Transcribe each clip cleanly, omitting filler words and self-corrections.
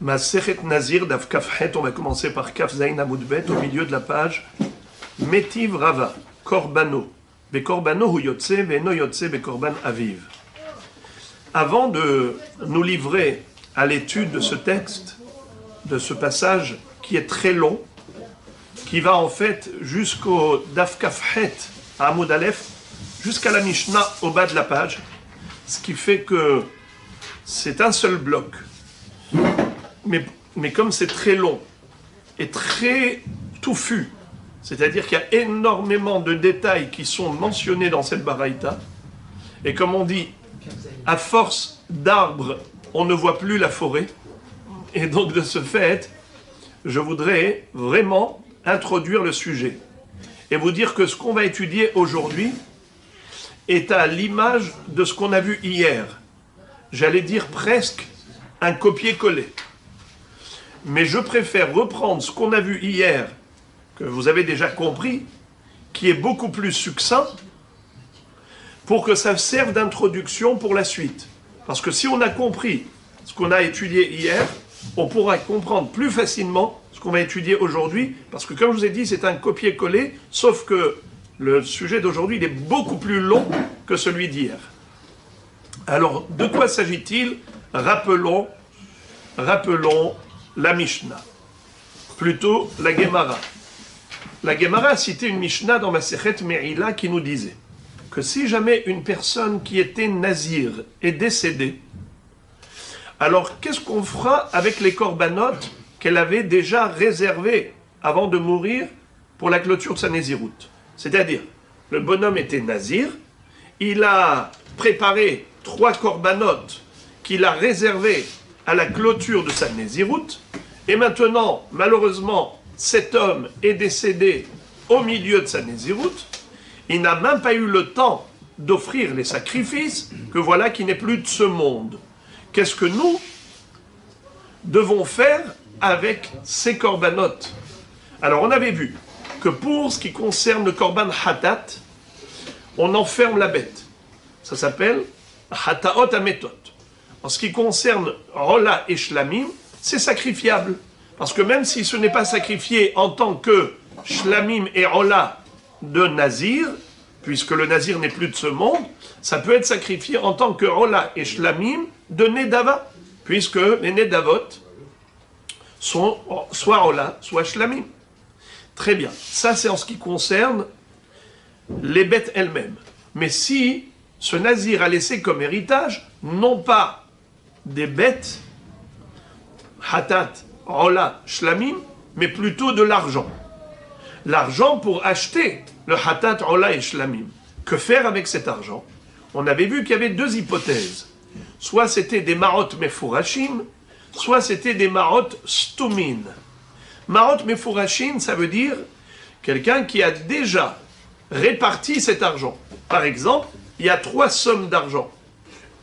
Masechet Nazir d'Av Kafhet, on va commencer par Kaf Zain Amoudbet, au milieu de la page. Metiv Rava, Korbano, Be Korbano hu Yotse, Ve no Yotse Be Korban Aviv. Avant de nous livrer à l'étude de ce texte, de ce passage qui est très long, qui va en fait jusqu'au Daf Kafhet à Amoud Aleph, jusqu'à la Mishnah au bas de la page, ce qui fait que c'est un seul bloc. Mais comme c'est très long et très touffu, c'est-à-dire qu'il y a énormément de détails qui sont mentionnés dans cette baraïta, et comme on dit, à force d'arbres, on ne voit plus la forêt, et donc de ce fait, je voudrais vraiment introduire le sujet, et vous dire que ce qu'on va étudier aujourd'hui est à l'image de ce qu'on a vu hier. J'allais dire presque un copier-coller. Mais je préfère reprendre ce qu'on a vu hier, que vous avez déjà compris, qui est beaucoup plus succinct, pour que ça serve d'introduction pour la suite. Parce que si on a compris ce qu'on a étudié hier, on pourra comprendre plus facilement ce qu'on va étudier aujourd'hui, parce que comme je vous ai dit, c'est un copier-coller, sauf que le sujet d'aujourd'hui, il est beaucoup plus long que celui d'hier. Alors, de quoi s'agit-il? Rappelons la Mishnah, plutôt la Gemara. La Gemara a cité une Mishnah dans Masechet Me'ila qui nous disait que si jamais une personne qui était nazir est décédée, alors qu'est-ce qu'on fera avec les corbanotes qu'elle avait déjà réservés avant de mourir pour la clôture de sa naziroute? C'est-à-dire, le bonhomme était nazir, il a préparé 3 corbanotes qu'il a réservés à la clôture de sa naziroute, et maintenant, malheureusement, cet homme est décédé au milieu de sa naziroute, il n'a même pas eu le temps d'offrir les sacrifices, que voilà qui n'est plus de ce monde. Qu'est-ce que nous devons faire avec ces corbanotes? Alors on avait vu que pour ce qui concerne le korban hatat, on enferme la bête. Ça s'appelle hataot ametot. En ce qui concerne rola et shlamim, c'est sacrifiable. Parce que même si ce n'est pas sacrifié en tant que shlamim et rola de nazir, puisque le nazir n'est plus de ce monde, ça peut être sacrifié en tant que rola et shlamim de nedava, puisque les nedavot sont soit rola, soit shlamim. Très bien. Ça, c'est en ce qui concerne les bêtes elles-mêmes. Mais si ce nazir a laissé comme héritage, non pas des bêtes, hatat, rola, shlamim, mais plutôt de l'argent. L'argent pour acheter le hatat, rola et shlamim. Que faire avec cet argent? On avait vu qu'il y avait 2 hypothèses. Soit c'était des marot mefourachim, soit c'était des marot stumin. Marot mefourachim, ça veut dire quelqu'un qui a déjà réparti cet argent. Par exemple, il y a 3 sommes d'argent.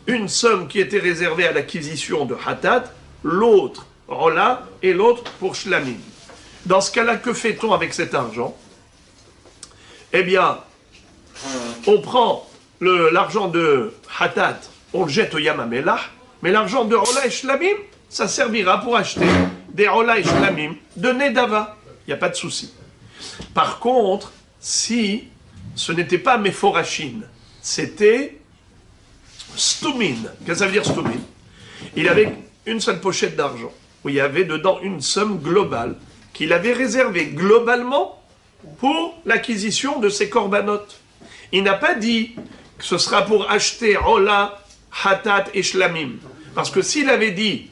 Une somme qui était réservée à l'acquisition de hatat, l'autre rola et l'autre pour shlamim. Dans ce cas-là, que fait-on avec cet argent? Eh bien, on prend l'argent de hatat, on le jette au Yamamelah, mais l'argent de rola et shlamim, ça servira pour acheter des rola et shlamim de nedava. Il n'y a pas de souci. Par contre, si ce n'était pas meforachim, c'était stumin. Qu'est-ce que ça veut dire stumin? Il avait une seule pochette d'argent, où il y avait dedans une somme globale, qu'il avait réservée globalement pour l'acquisition de ses corbanotes. Il n'a pas dit que ce sera pour acheter rola, hatat et shlamim. Parce que s'il avait dit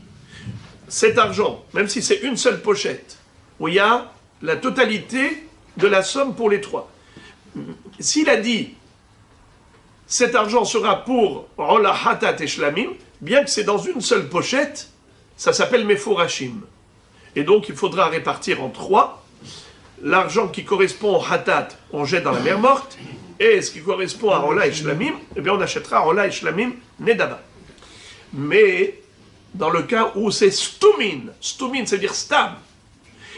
cet argent, même si c'est une seule pochette, où il y a la totalité de la somme pour les 3, s'il a dit cet argent sera pour rola, hatat et shlamim, bien que c'est dans une seule pochette, ça s'appelle mefourachim. Et donc il faudra répartir en 3. L'argent qui correspond au hatat, on jette dans la mer morte, et ce qui correspond à rola et shlamim, eh bien on achètera rola et shlamim nedava. Mais dans le cas où c'est stumin, stumin c'est dire stam,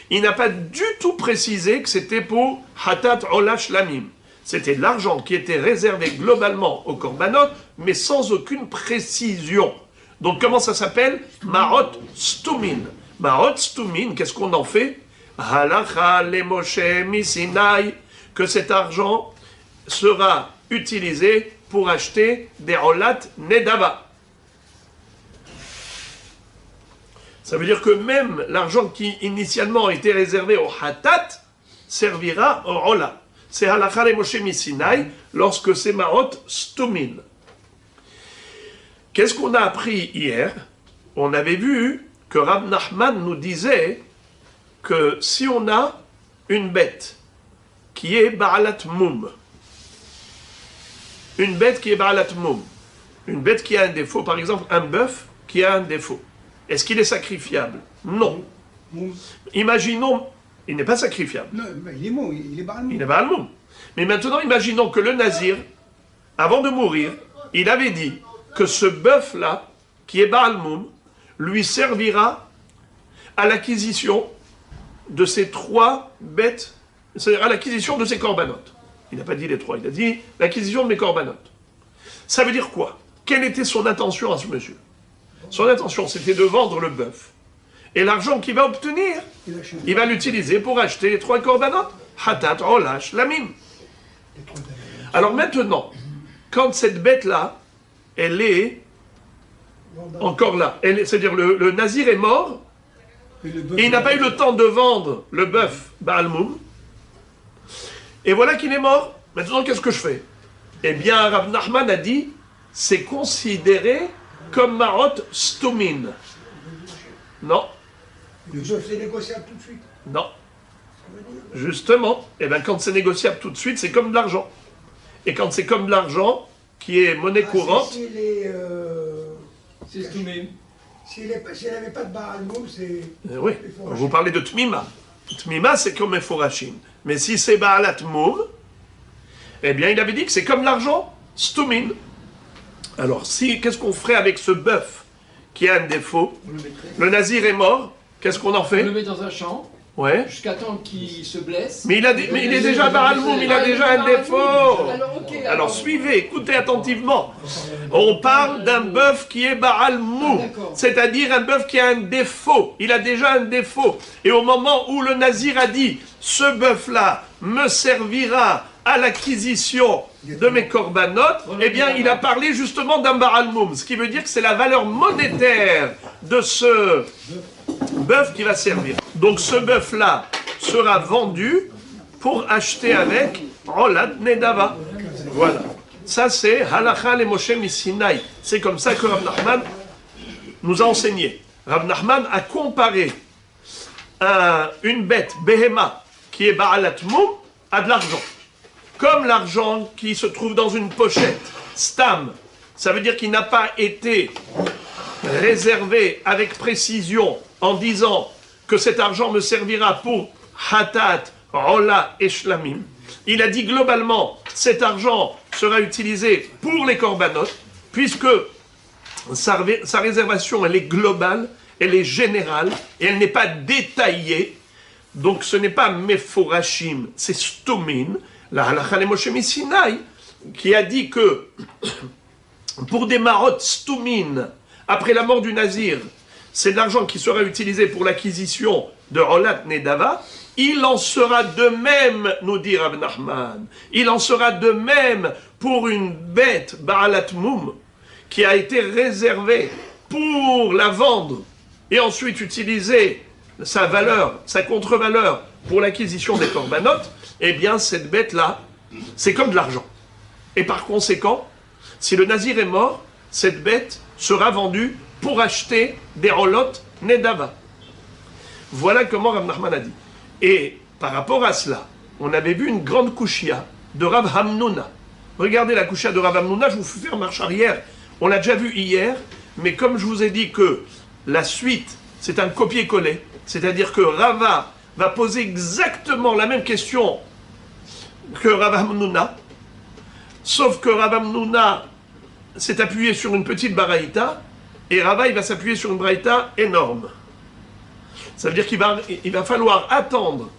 il n'a pas du tout précisé que c'était pour hatat, rola, shlamim. C'était de l'argent qui était réservé globalement aux korbanot, mais sans aucune précision. Donc comment ça s'appelle? Marot Stumin. Marot Stumin, qu'est-ce qu'on en fait? Halacha le Moshe Misinai, que cet argent sera utilisé pour acheter des Olat Nedava. Ça veut dire que même l'argent qui initialement était réservé au Hatat servira au Ola. C'est Halacha le Moshe Misinai lorsque c'est Marot Stumin. Qu'est-ce qu'on a appris hier? On avait vu que Rav Nachman nous disait que si on a une bête qui est Ba'alat Moum, une bête qui est Ba'alat Moum, une bête qui a un défaut, par exemple un bœuf qui a un défaut, est-ce qu'il est sacrifiable? Non. Imaginons, il n'est pas sacrifiable. Non, il est Moum, il est Ba'al Moum. Il est Ba'al Moum. Mais maintenant, imaginons que le Nazir, avant de mourir, il avait dit que ce bœuf-là, qui est Ba'al Moum, lui servira à l'acquisition de ces 3 bêtes, c'est-à-dire à l'acquisition de ses corbanotes. Il n'a pas dit les 3, il a dit l'acquisition de mes corbanotes. Ça veut dire quoi? Quelle était son intention à ce monsieur? Son intention, c'était de vendre le bœuf. Et l'argent qu'il va obtenir, il va l'utiliser pour acheter les 3 corbanotes. Hatat, Olash, Lamim. Alors maintenant, quand cette bête-là, elle est encore là, c'est-à-dire le Nazir est mort, et il n'a pas eu le temps de vendre le bœuf Ba'al Moum, et voilà qu'il est mort. Maintenant, qu'est-ce que je fais? Eh bien, Rav Nachman a dit, c'est considéré comme Marot Stumin. Non. Le bœuf, c'est négociable tout de suite. Non. Justement, eh bien, quand c'est négociable tout de suite, c'est comme de l'argent. Et quand c'est comme de l'argent, qui est monnaie courante... C'est Stumin. S'il n'avait pas de Ba'al Moum, c'est... oui, vous parlez de Tmima. Tmima, c'est comme un Forachim. Mais si c'est Ba'alat Moum, eh bien, il avait dit que c'est comme l'argent, Stumin. Alors, qu'est-ce qu'on ferait avec ce bœuf qui a un défaut? Le Nazir est mort, qu'est-ce qu'on en fait? On le met dans un champ, ouais. Jusqu'à temps qu'il se blesse. Mais il est déjà Ba'al Moum, il a déjà un défaut. Alors suivez, écoutez attentivement. On parle d'un bœuf qui est Ba'al Moum, c'est-à-dire un bœuf qui a un défaut. Il a déjà un défaut. Et au moment où le Nazir a dit, ce bœuf-là me servira à l'acquisition de mes corbanotes, eh bien, il a parlé justement d'un Ba'al Moum, ce qui veut dire que c'est la valeur monétaire de ce bœuf qui va servir. Donc ce bœuf-là sera vendu pour acheter avec Olad Nedava. Voilà. Ça c'est Halacha le Moshe Misinai. C'est comme ça que Rav Nachman nous a enseigné. Rav Nachman a comparé une bête, Behema, qui est Ba'alat Moum, à de l'argent. Comme l'argent qui se trouve dans une pochette, Stam, ça veut dire qu'il n'a pas été réservé avec précision en disant que cet argent me servira pour Hatat, Ola et Shlamim. Il a dit globalement, cet argent sera utilisé pour les corbanotes, puisque sa réservation, elle est globale, elle est générale, et elle n'est pas détaillée. Donc ce n'est pas Meforashim, c'est Stumin, la Halacha le Moshe Misinai, qui a dit que pour des marot Stumin, après la mort du Nazir, c'est de l'argent qui sera utilisé pour l'acquisition de Olat Nedava. Il en sera de même, nous dit Rav Nachman, il en sera de même pour une bête Ba'alat Moum qui a été réservée pour la vendre et ensuite utiliser sa valeur, sa contre-valeur pour l'acquisition des corbanotes. Eh bien, cette bête-là, c'est comme de l'argent. Et par conséquent, si le Nazir est mort, cette bête sera vendue pour acheter des Olot Nedava. Voilà comment Rav Nachman a dit. Et par rapport à cela, on avait vu une grande kouchia de Rav Hamnouna. Regardez la kouchia de Rav Hamnouna, je vous fais faire marche arrière. On l'a déjà vu hier, mais comme je vous ai dit que la suite, c'est un copier-coller, c'est-à-dire que Rava va poser exactement la même question que Rav Hamnouna, sauf que Rav Hamnouna s'est appuyé sur une petite baraïta, et Rava, il va s'appuyer sur une baraïta énorme. Ça veut dire qu'il va falloir attendre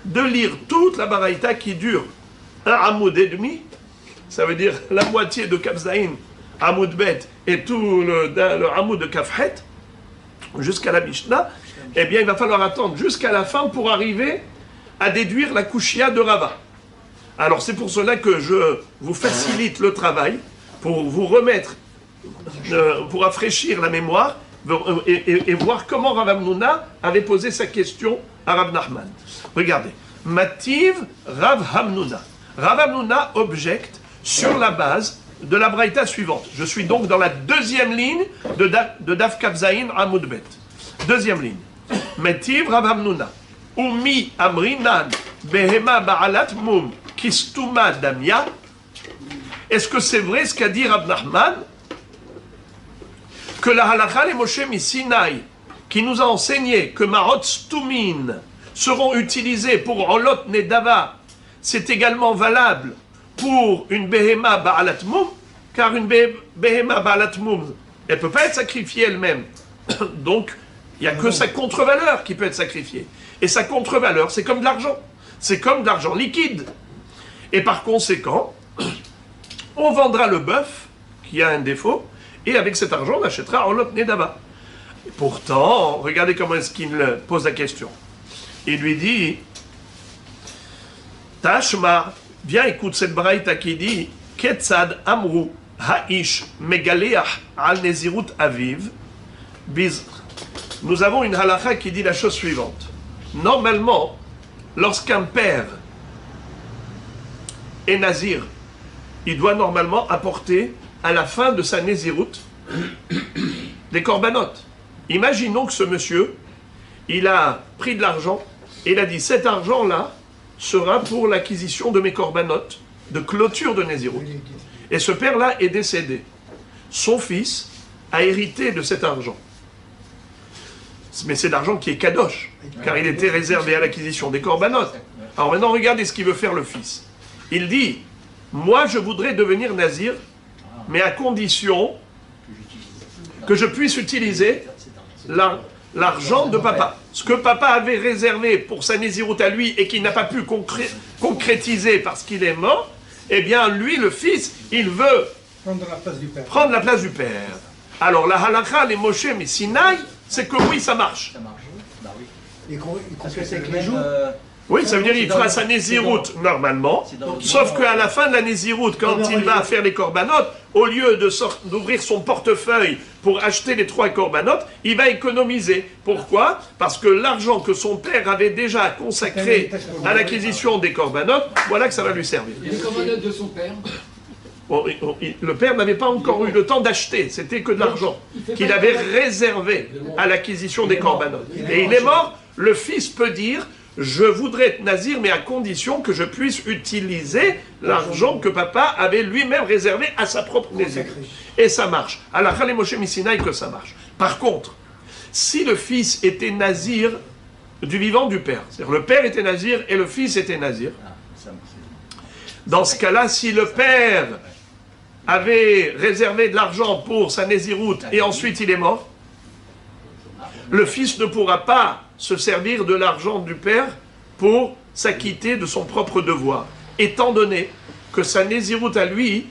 de lire toute la baraïta qui dure un hamoud et demi, ça veut dire la moitié de Kaf Zaïn Hamoud Bet et tout le Hamoud de Kafhet, jusqu'à la Mishnah, eh bien il va falloir attendre jusqu'à la fin pour arriver à déduire la Kushia de Rava. Alors c'est pour cela que je vous facilite le travail, pour vous remettre, pour rafraîchir la mémoire, et voir comment Rav Hamnouna avait posé sa question à Rav Nachman. Regardez, Mativ Rav Hamnouna. Rav Hamnouna objecte sur la base de la braïta suivante. Je suis donc dans la deuxième ligne de Daf Kavzaïn Hamoud Bet. Deuxième ligne. Mativ Rav Hamnouna. Umi Amrinan Behema Ba'alat Mum Kistuma Damia. Est-ce que c'est vrai ce qu'a dit Rav Nachman, que la halakha les Moshe Misinaï, qui nous a enseigné que Marot Stumin seront utilisés pour Olot Nedava, c'est également valable pour une Behema Ba'alat Mum, car une Behema Ba'alat Mum, elle ne peut pas être sacrifiée elle-même. Donc, il n'y a que sa contre-valeur qui peut être sacrifiée. Et sa contre-valeur, c'est comme de l'argent. C'est comme de l'argent liquide. Et par conséquent, on vendra le bœuf, qui a un défaut, et avec cet argent, on achètera Olot Nedava. Et pourtant, regardez comment est-ce qu'il pose la question. Il lui dit, Tashma, viens écoute cette braïta qui dit, Ketzad Amru Ha'ish Megaleach al Nezirut Aviv Biz. Nous avons une halakha qui dit la chose suivante. Normalement, lorsqu'un père est nazir, il doit normalement apporter à la fin de sa nézirut des corbanotes. Imaginons que ce monsieur, il a pris de l'argent et il a dit, cet argent-là sera pour l'acquisition de mes corbanotes, de clôture de nézirut. Et ce père-là est décédé. Son fils a hérité de cet argent. Mais c'est l'argent qui est kadosh, car il était réservé à l'acquisition des corbanotes. Alors maintenant, regardez ce qu'il veut faire le fils. Il dit, moi je voudrais devenir nazir, mais à condition que je puisse utiliser l'argent de papa. Ce que papa avait réservé pour sa nézirut à lui et qu'il n'a pas pu concrétiser parce qu'il est mort, eh bien lui, le fils, il veut prendre la place du père. prendre la place du père. Alors la halakha, les Moshe, mais Sinaï, c'est que oui, ça marche. Ça marche. Bah oui. Il Parce que c'est complète que les jours. Oui, ça veut dire qu'il fera sa nézirut normalement, sauf qu'à la fin de la nézirut, quand il va faire les corbanotes, au lieu d'ouvrir son portefeuille pour acheter les 3 corbanotes, il va économiser. Pourquoi? Parce que l'argent que son père avait déjà consacré à l'acquisition des corbanotes, voilà que ça va lui servir. Et les commandants de son père. Bon, le père n'avait pas encore eu le temps d'acheter, c'était que de l'argent qu'il avait réservé à l'acquisition des corbanotes. Et il est mort, le fils peut dire, je voudrais être nazir, mais à condition que je puisse utiliser l'argent que papa avait lui-même réservé à sa propre nazir. Et ça marche. À la Khalé Moshe Misinaï que ça marche. Par contre, si le fils était nazir du vivant du père, c'est-à-dire le père était nazir et le fils était nazir, dans ce cas-là, si le père avait réservé de l'argent pour sa nézirut et ensuite il est mort, le fils ne pourra pas se servir de l'argent du père pour s'acquitter de son propre devoir, étant donné que sa nézirut à lui,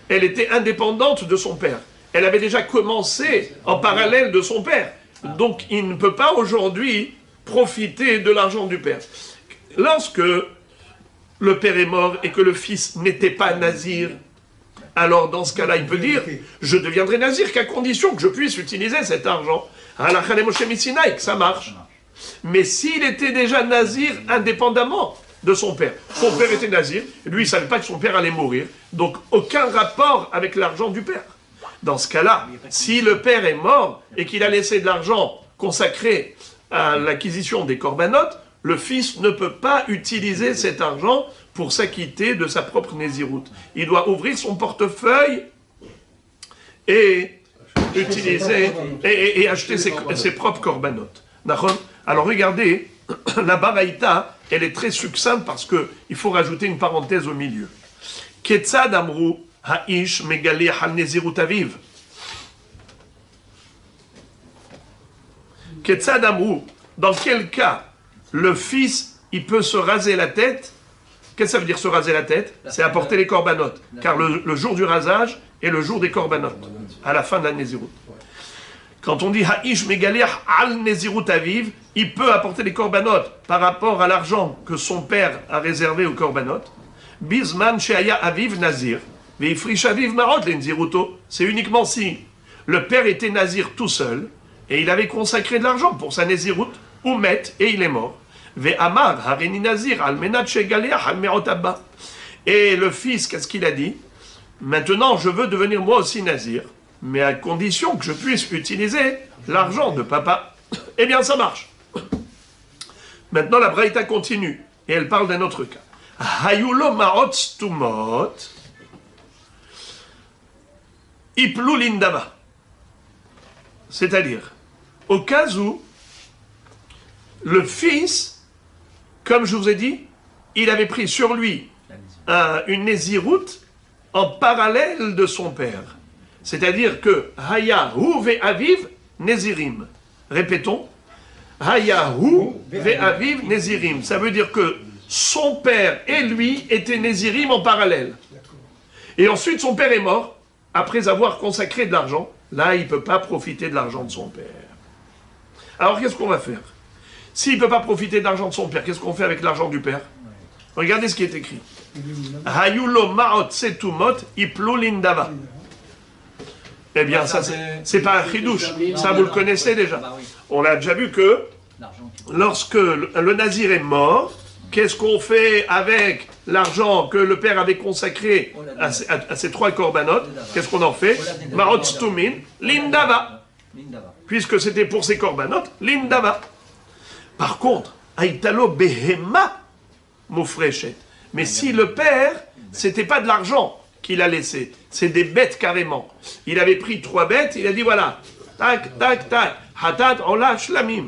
elle était indépendante de son père. Elle avait déjà commencé en parallèle de son père. Donc il ne peut pas aujourd'hui profiter de l'argent du père. Lorsque le père est mort et que le fils n'était pas nazir, alors dans ce cas-là, il peut dire, je deviendrai nazir qu'à condition que je puisse utiliser cet argent. À la Khalé Moshe Misinaï, ça marche. Mais s'il était déjà nazir indépendamment de son père était nazir, lui il ne savait pas que son père allait mourir, donc aucun rapport avec l'argent du père. Dans ce cas-là, si le père est mort et qu'il a laissé de l'argent consacré à l'acquisition des corbanotes, le fils ne peut pas utiliser cet argent pour s'acquitter de sa propre nézirut. Il doit ouvrir son portefeuille et utiliser et acheter ses propres corbanotes. Alors regardez, la baraïta, elle est très succincte parce qu'il faut rajouter une parenthèse au milieu. Ketzad amru ha'ish megali hal nezirut aviv. Ketzad amru, dans quel cas le fils, il peut se raser la tête? Qu'est-ce que ça veut dire se raser la tête? C'est apporter les corbanotes. Car le jour du rasage, et le jour des korbanot, à la fin de la Nézirut. Quand on dit Ha'ish Megaleh al Nézirut Aviv, il peut apporter des korbanot par rapport à l'argent que son père a réservé aux korbanot. Bisman Sheaya Aviv Nazir, Veifrish Aviv Marot Néziruto. C'est uniquement si le père était Nazir tout seul et il avait consacré de l'argent pour sa Nézirut, ou met et il est mort. Ve'amar Harini Nazir al Menat Shegaleh al Merot Abba. Et le fils, qu'est-ce qu'il a dit? Maintenant, je veux devenir moi aussi Nazir, mais à condition que je puisse utiliser l'argent de papa. Eh bien, ça marche. Maintenant, la Braïta continue, et elle parle d'un autre cas. Hayulo ma'ot stumot, iplu lindava. C'est-à-dire, au cas où le fils, comme je vous ai dit, il avait pris sur lui une Nézirut en parallèle de son père. C'est-à-dire que Hayahu ve'aviv Nézirim. Répétons. Hayahu ve'aviv Nézirim. Ça veut dire que son père et lui étaient Nézirim en parallèle. Et ensuite son père est mort, après avoir consacré de l'argent. Là, il ne peut pas profiter de l'argent de son père. Alors qu'est-ce qu'on va faire? S'il ne peut pas profiter de l'argent de son père, qu'est-ce qu'on fait avec l'argent du père? Regardez ce qui est écrit. Hayulo ma'ot setumot iplu lindava. Eh bien, ça, c'est pas un chidouche. Ça, vous le connaissez déjà. On a déjà vu que lorsque le nazir est mort, qu'est-ce qu'on fait avec l'argent que le père avait consacré à ces trois korbanot? Qu'est-ce qu'on en fait? Ma'ot stumin lindava. Puisque c'était pour ces korbanot, lindava. Par contre, aitalo behema mufreshet. Mais si le père, c'était pas de l'argent qu'il a laissé, c'est des bêtes carrément. Il avait pris 3 bêtes, il a dit voilà, tac, tac, tac, hatat, ola, shlamim.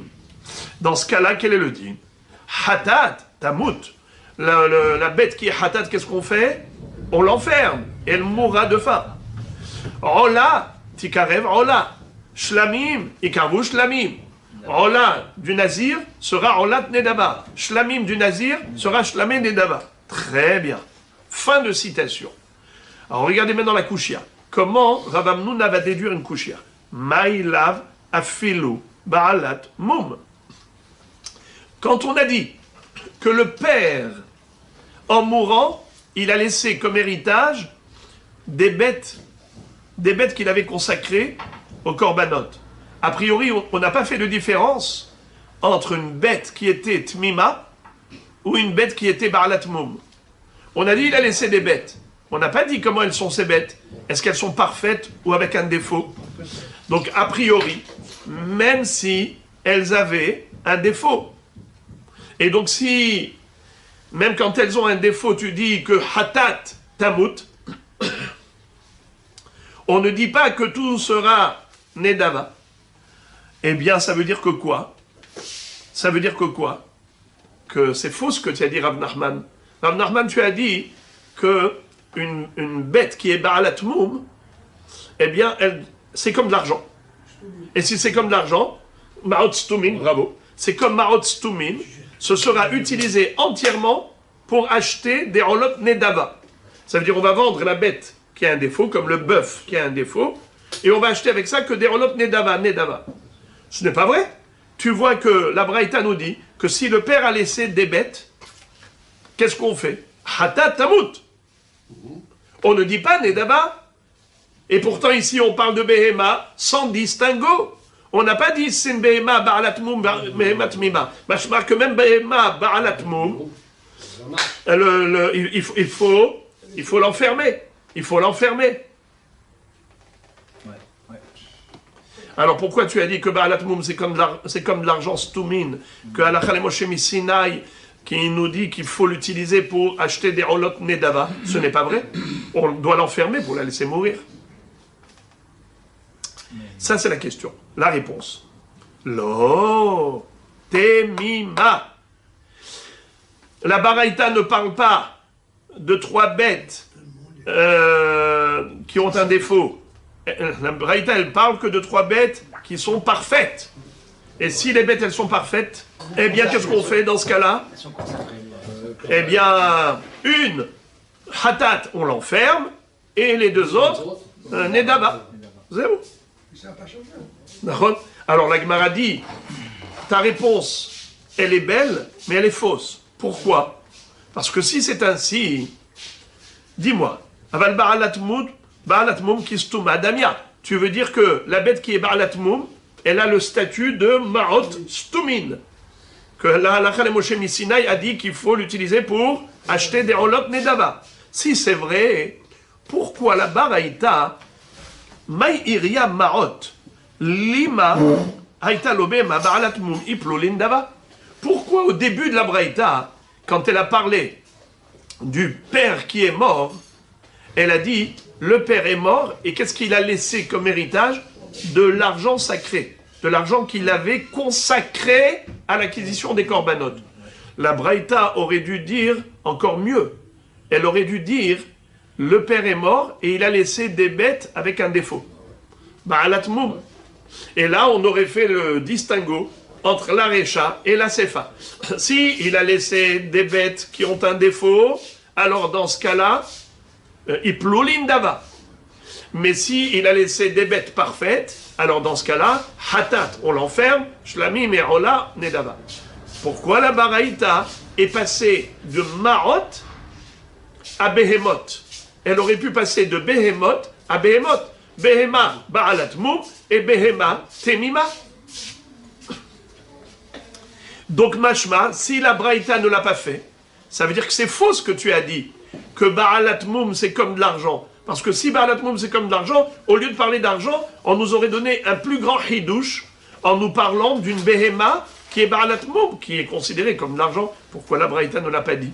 Dans ce cas-là, quel est le din? Hatat, tamut. La bête qui est hatat, qu'est-ce qu'on fait? On l'enferme, elle mourra de faim. Ola, tikarev, ola. Shlamim, ikavu shlamim. Ola du nazir sera olat nedaba. Shlamim du nazir sera shlamim nedaba. Très bien. Fin de citation. Alors regardez maintenant la kushia. Comment Rav Hamnouna va déduire une kushia? Maïlav afilu ba'alat mum. Quand on a dit que le père, en mourant, il a laissé comme héritage des bêtes qu'il avait consacrées au korbanot. A priori, on n'a pas fait de différence entre une bête qui était tmima ou une bête qui était ba'alat mum. On a dit il a laissé des bêtes. On n'a pas dit comment elles sont ces bêtes. Est-ce qu'elles sont parfaites ou avec un défaut? Donc, a priori, même si elles avaient un défaut. Et donc, si, même quand elles ont un défaut, tu dis que hatat tamut, on ne dit pas que tout sera nedava. Eh bien, ça veut dire que quoi? Ça veut dire que quoi? Que c'est faux ce que tu as dit, Rav Nachman. Rav Nachman, tu as dit que une bête qui est ba'alat mum, eh bien, c'est comme de l'argent. Et si c'est comme de l'argent, ma'ot stumin, bravo, c'est comme ma'ot stumin, ce sera utilisé entièrement pour acheter des rolot nedava. Ça veut dire on va vendre la bête qui a un défaut, comme le bœuf qui a un défaut, et on va acheter avec ça que des rolot nedava. Ce n'est pas vrai. Tu vois que la Braïta nous dit que si le père a laissé des bêtes, qu'est-ce qu'on fait? Hatat tamut. On ne dit pas nedava. Et pourtant ici on parle de behema sans distinguo. On n'a pas dit sin behema ba'alat mum behema tmima. Machma que même behema ba'alat mum, il faut l'enfermer. Il faut l'enfermer. Alors pourquoi tu as dit que ba'alat mum c'est comme de l'argent stumin, que Halakha le Moshe Sinai qui nous dit qu'il faut l'utiliser pour acheter des rolot nedava? Ce n'est pas vrai. On doit l'enfermer pour la laisser mourir. Ça c'est la question. La réponse. Lo temima. La Baraïta ne parle pas de 3 bêtes qui ont un défaut. La Braïta, elle parle que de 3 bêtes qui sont parfaites. Et si les bêtes, elles sont parfaites, eh bien, qu'est-ce qu'on fait dans ce cas-là? Eh bien, une, hatat, on l'enferme, et les 2 autres, Nedava. Zéro. Ça n'a pas changé. D'accord. Alors la Gemara dit, ta réponse, elle est belle, mais elle est fausse. Pourquoi? Parce que si c'est ainsi, dis-moi, aval ba'alat mum kistum adamia. Tu veux dire que la bête qui est ba'alat mum, elle a le statut de ma'ot stumin. Que la halakha de Moshe Misinaï a dit qu'il faut l'utiliser pour acheter des olot nedava. Si c'est vrai, pourquoi la baraïta Maï iria ma'ot lima haïta lobema ba'alat mum iplolin dava? Pourquoi au début de la braïta, quand elle a parlé du père qui est mort, elle a dit le père est mort et qu'est-ce qu'il a laissé comme héritage? De l'argent sacré, de l'argent qu'il avait consacré à l'acquisition des corbanotes. La braïta aurait dû dire encore mieux. Elle aurait dû dire le père est mort et il a laissé des bêtes avec un défaut. Ba'alat mum. Et là, on aurait fait le distinguo entre la Récha et la Sefa. Si il a laissé des bêtes qui ont un défaut, alors dans ce cas-là, Iplulin dava. Mais si il a laissé des bêtes parfaites, alors dans ce cas-là, Hatat, on l'enferme, Shlamim et Ola, Nedava. Pourquoi la Baraïta est passée de Ma'ot à Behemoth? Elle aurait pu passer de Behemoth à Behemoth. Behema Ba'alat Mum et Behema Temima. Donc Mashma, si la Braïta ne l'a pas fait, ça veut dire que c'est faux ce que tu as dit, que Ba'alat Mum c'est comme de l'argent. Parce que si Ba'alat Mum c'est comme de l'argent, au lieu de parler d'argent, on nous aurait donné un plus grand hidouche en nous parlant d'une Behema qui est Ba'alat Mum, qui est considérée comme de l'argent. Pourquoi la Braïta ne l'a pas dit?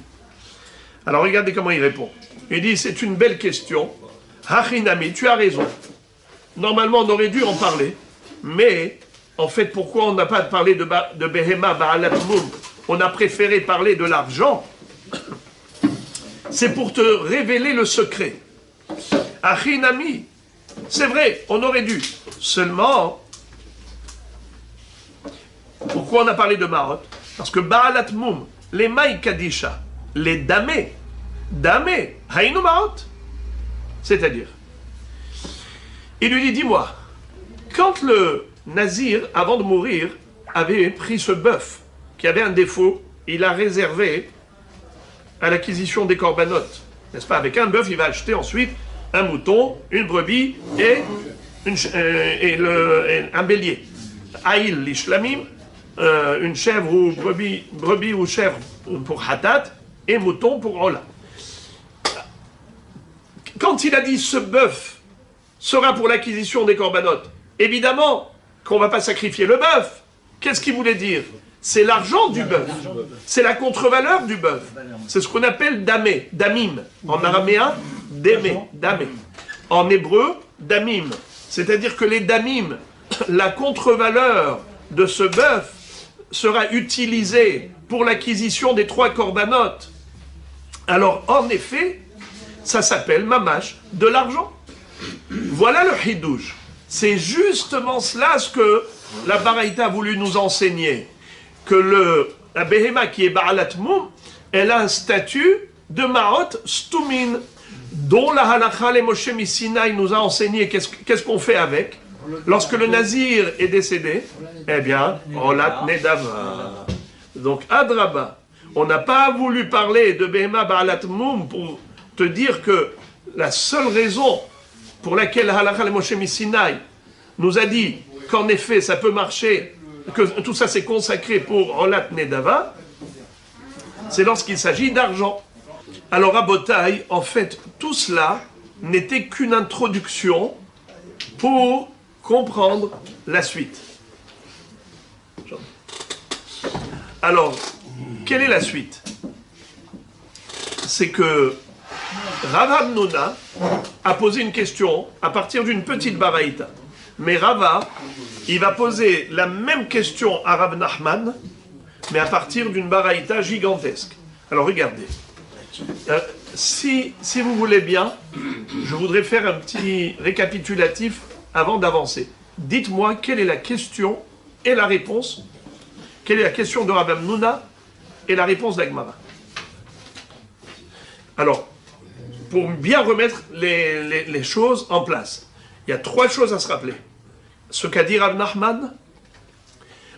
Alors regardez comment il répond. Il dit, c'est une belle question. Hachinami, tu as raison. Normalement, on aurait dû en parler. Mais, en fait, pourquoi on n'a pas parlé de Behema Ba'alat Mum? On a préféré parler de l'argent. C'est pour te révéler le secret. Hachinami, c'est vrai, on aurait dû. Seulement, pourquoi on a parlé de Marot? Parce que Ba'alat Mum, les Maï Kadisha, les damés, Haïnou Marot. C'est-à-dire, il lui dit, dis-moi, quand le Nazir, avant de mourir, avait pris ce bœuf qui avait un défaut, il a réservé à l'acquisition des corbanotes. N'est-ce pas? Avec un bœuf, il va acheter ensuite un mouton, une brebis et un bélier. Aïl l'ishlamim, une chèvre ou brebis ou chèvre pour hatat et mouton pour ola. Quand il a dit ce bœuf sera pour l'acquisition des corbanotes, évidemment qu'on ne va pas sacrifier le bœuf. Qu'est-ce qu'il voulait dire? C'est l'argent du bœuf. C'est la contre-valeur du bœuf. C'est ce qu'on appelle damé, damim. En araméen, démé, damé. En hébreu, damim. C'est-à-dire que les damim, la contre-valeur de ce bœuf sera utilisée pour l'acquisition des 3 corbanotes. Alors, en effet, ça s'appelle mamash, de l'argent. Voilà le hidouche. C'est justement cela ce que la Baraïta a voulu nous enseigner. Que la Behema qui est Ba'alat Mum, elle a un statut de Ma'ot Stumin, dont la halakha les Moshe Misinaï nous a enseigné qu'est-ce qu'on fait avec. Lorsque le Nazir est décédé, eh bien, Olat Nedava. Donc, Adraba, on n'a pas voulu parler de Behema Ba'alat Mum pour te dire que la seule raison pour laquelle halakha les Moshe Misinaï nous a dit qu'en effet ça peut marcher, que tout ça c'est consacré pour Olat Nedava, c'est lorsqu'il s'agit d'argent. Alors à Botaï, en fait, tout cela n'était qu'une introduction pour comprendre la suite. Alors, quelle est la suite? C'est que Rav Hamnuna a posé une question à partir d'une petite baraïta. Mais Rava, il va poser la même question à Rav Nachman, mais à partir d'une baraïta gigantesque. Alors regardez, si vous voulez bien, je voudrais faire un petit récapitulatif avant d'avancer. Dites-moi quelle est la question et la réponse. Quelle est la question de Rav Hamnuna et la réponse d'Agmara. Alors, pour bien remettre les choses en place. Il y a 3 choses à se rappeler. Ce qu'a dit Rav Nachman,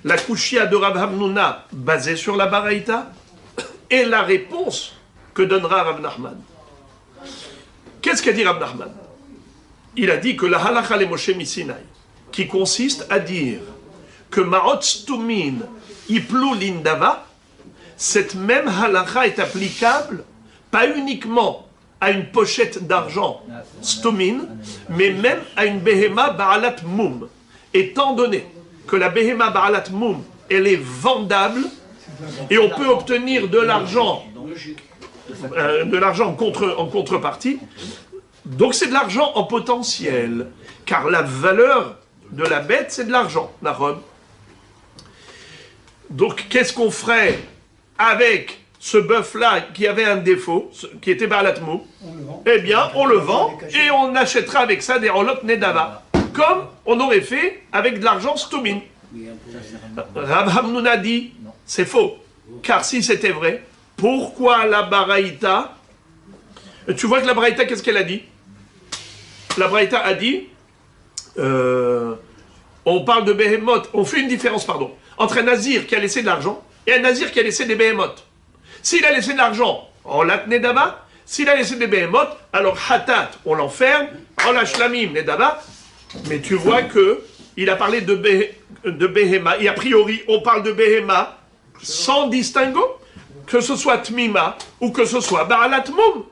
la Kushia de Rav Hamnouna basée sur la Baraïta, et la réponse que donnera Rav Nachman. Qu'est-ce qu'a dit Rav Nachman? Il a dit que la halakha le Moshe Misinaï, qui consiste à dire que Ma'ot Stumin Iplu Lindava, cette même halakha est applicable pas uniquement à une pochette d'argent Stumin, mais même à une Behema Ba'alat Moum. Étant donné que la Behema Ba'alat Moum, elle est vendable, et on peut obtenir de l'argent en contrepartie, donc c'est de l'argent en potentiel, car la valeur de la bête, c'est de l'argent, Nahon. Donc qu'est-ce qu'on ferait avec ce bœuf-là qui avait un défaut, qui était Ba'alat Moum? Eh bien, on le vend et on achètera avec ça des Rolot Nedava, comme on aurait fait avec de l'argent Stumin. Rav Hamnouna dit, c'est faux, car si c'était vrai, pourquoi la Baraïta? Tu vois que la Baraïta, qu'est-ce qu'elle a dit? La Baraïta a dit, on parle de Behemoth, on fait une différence, entre un Nazir qui a laissé de l'argent et un Nazir qui a laissé des Behemoth. S'il a laissé de l'argent, on l'a Nedava. S'il a laissé des Behemoth, alors Hatat, on l'enferme, on l'a Shlamim, Nedava. Mais tu vois que il a parlé de Behema, et a priori, on parle de Behema sans distinguo, que ce soit Tmima ou que ce soit Ba'alat Moum.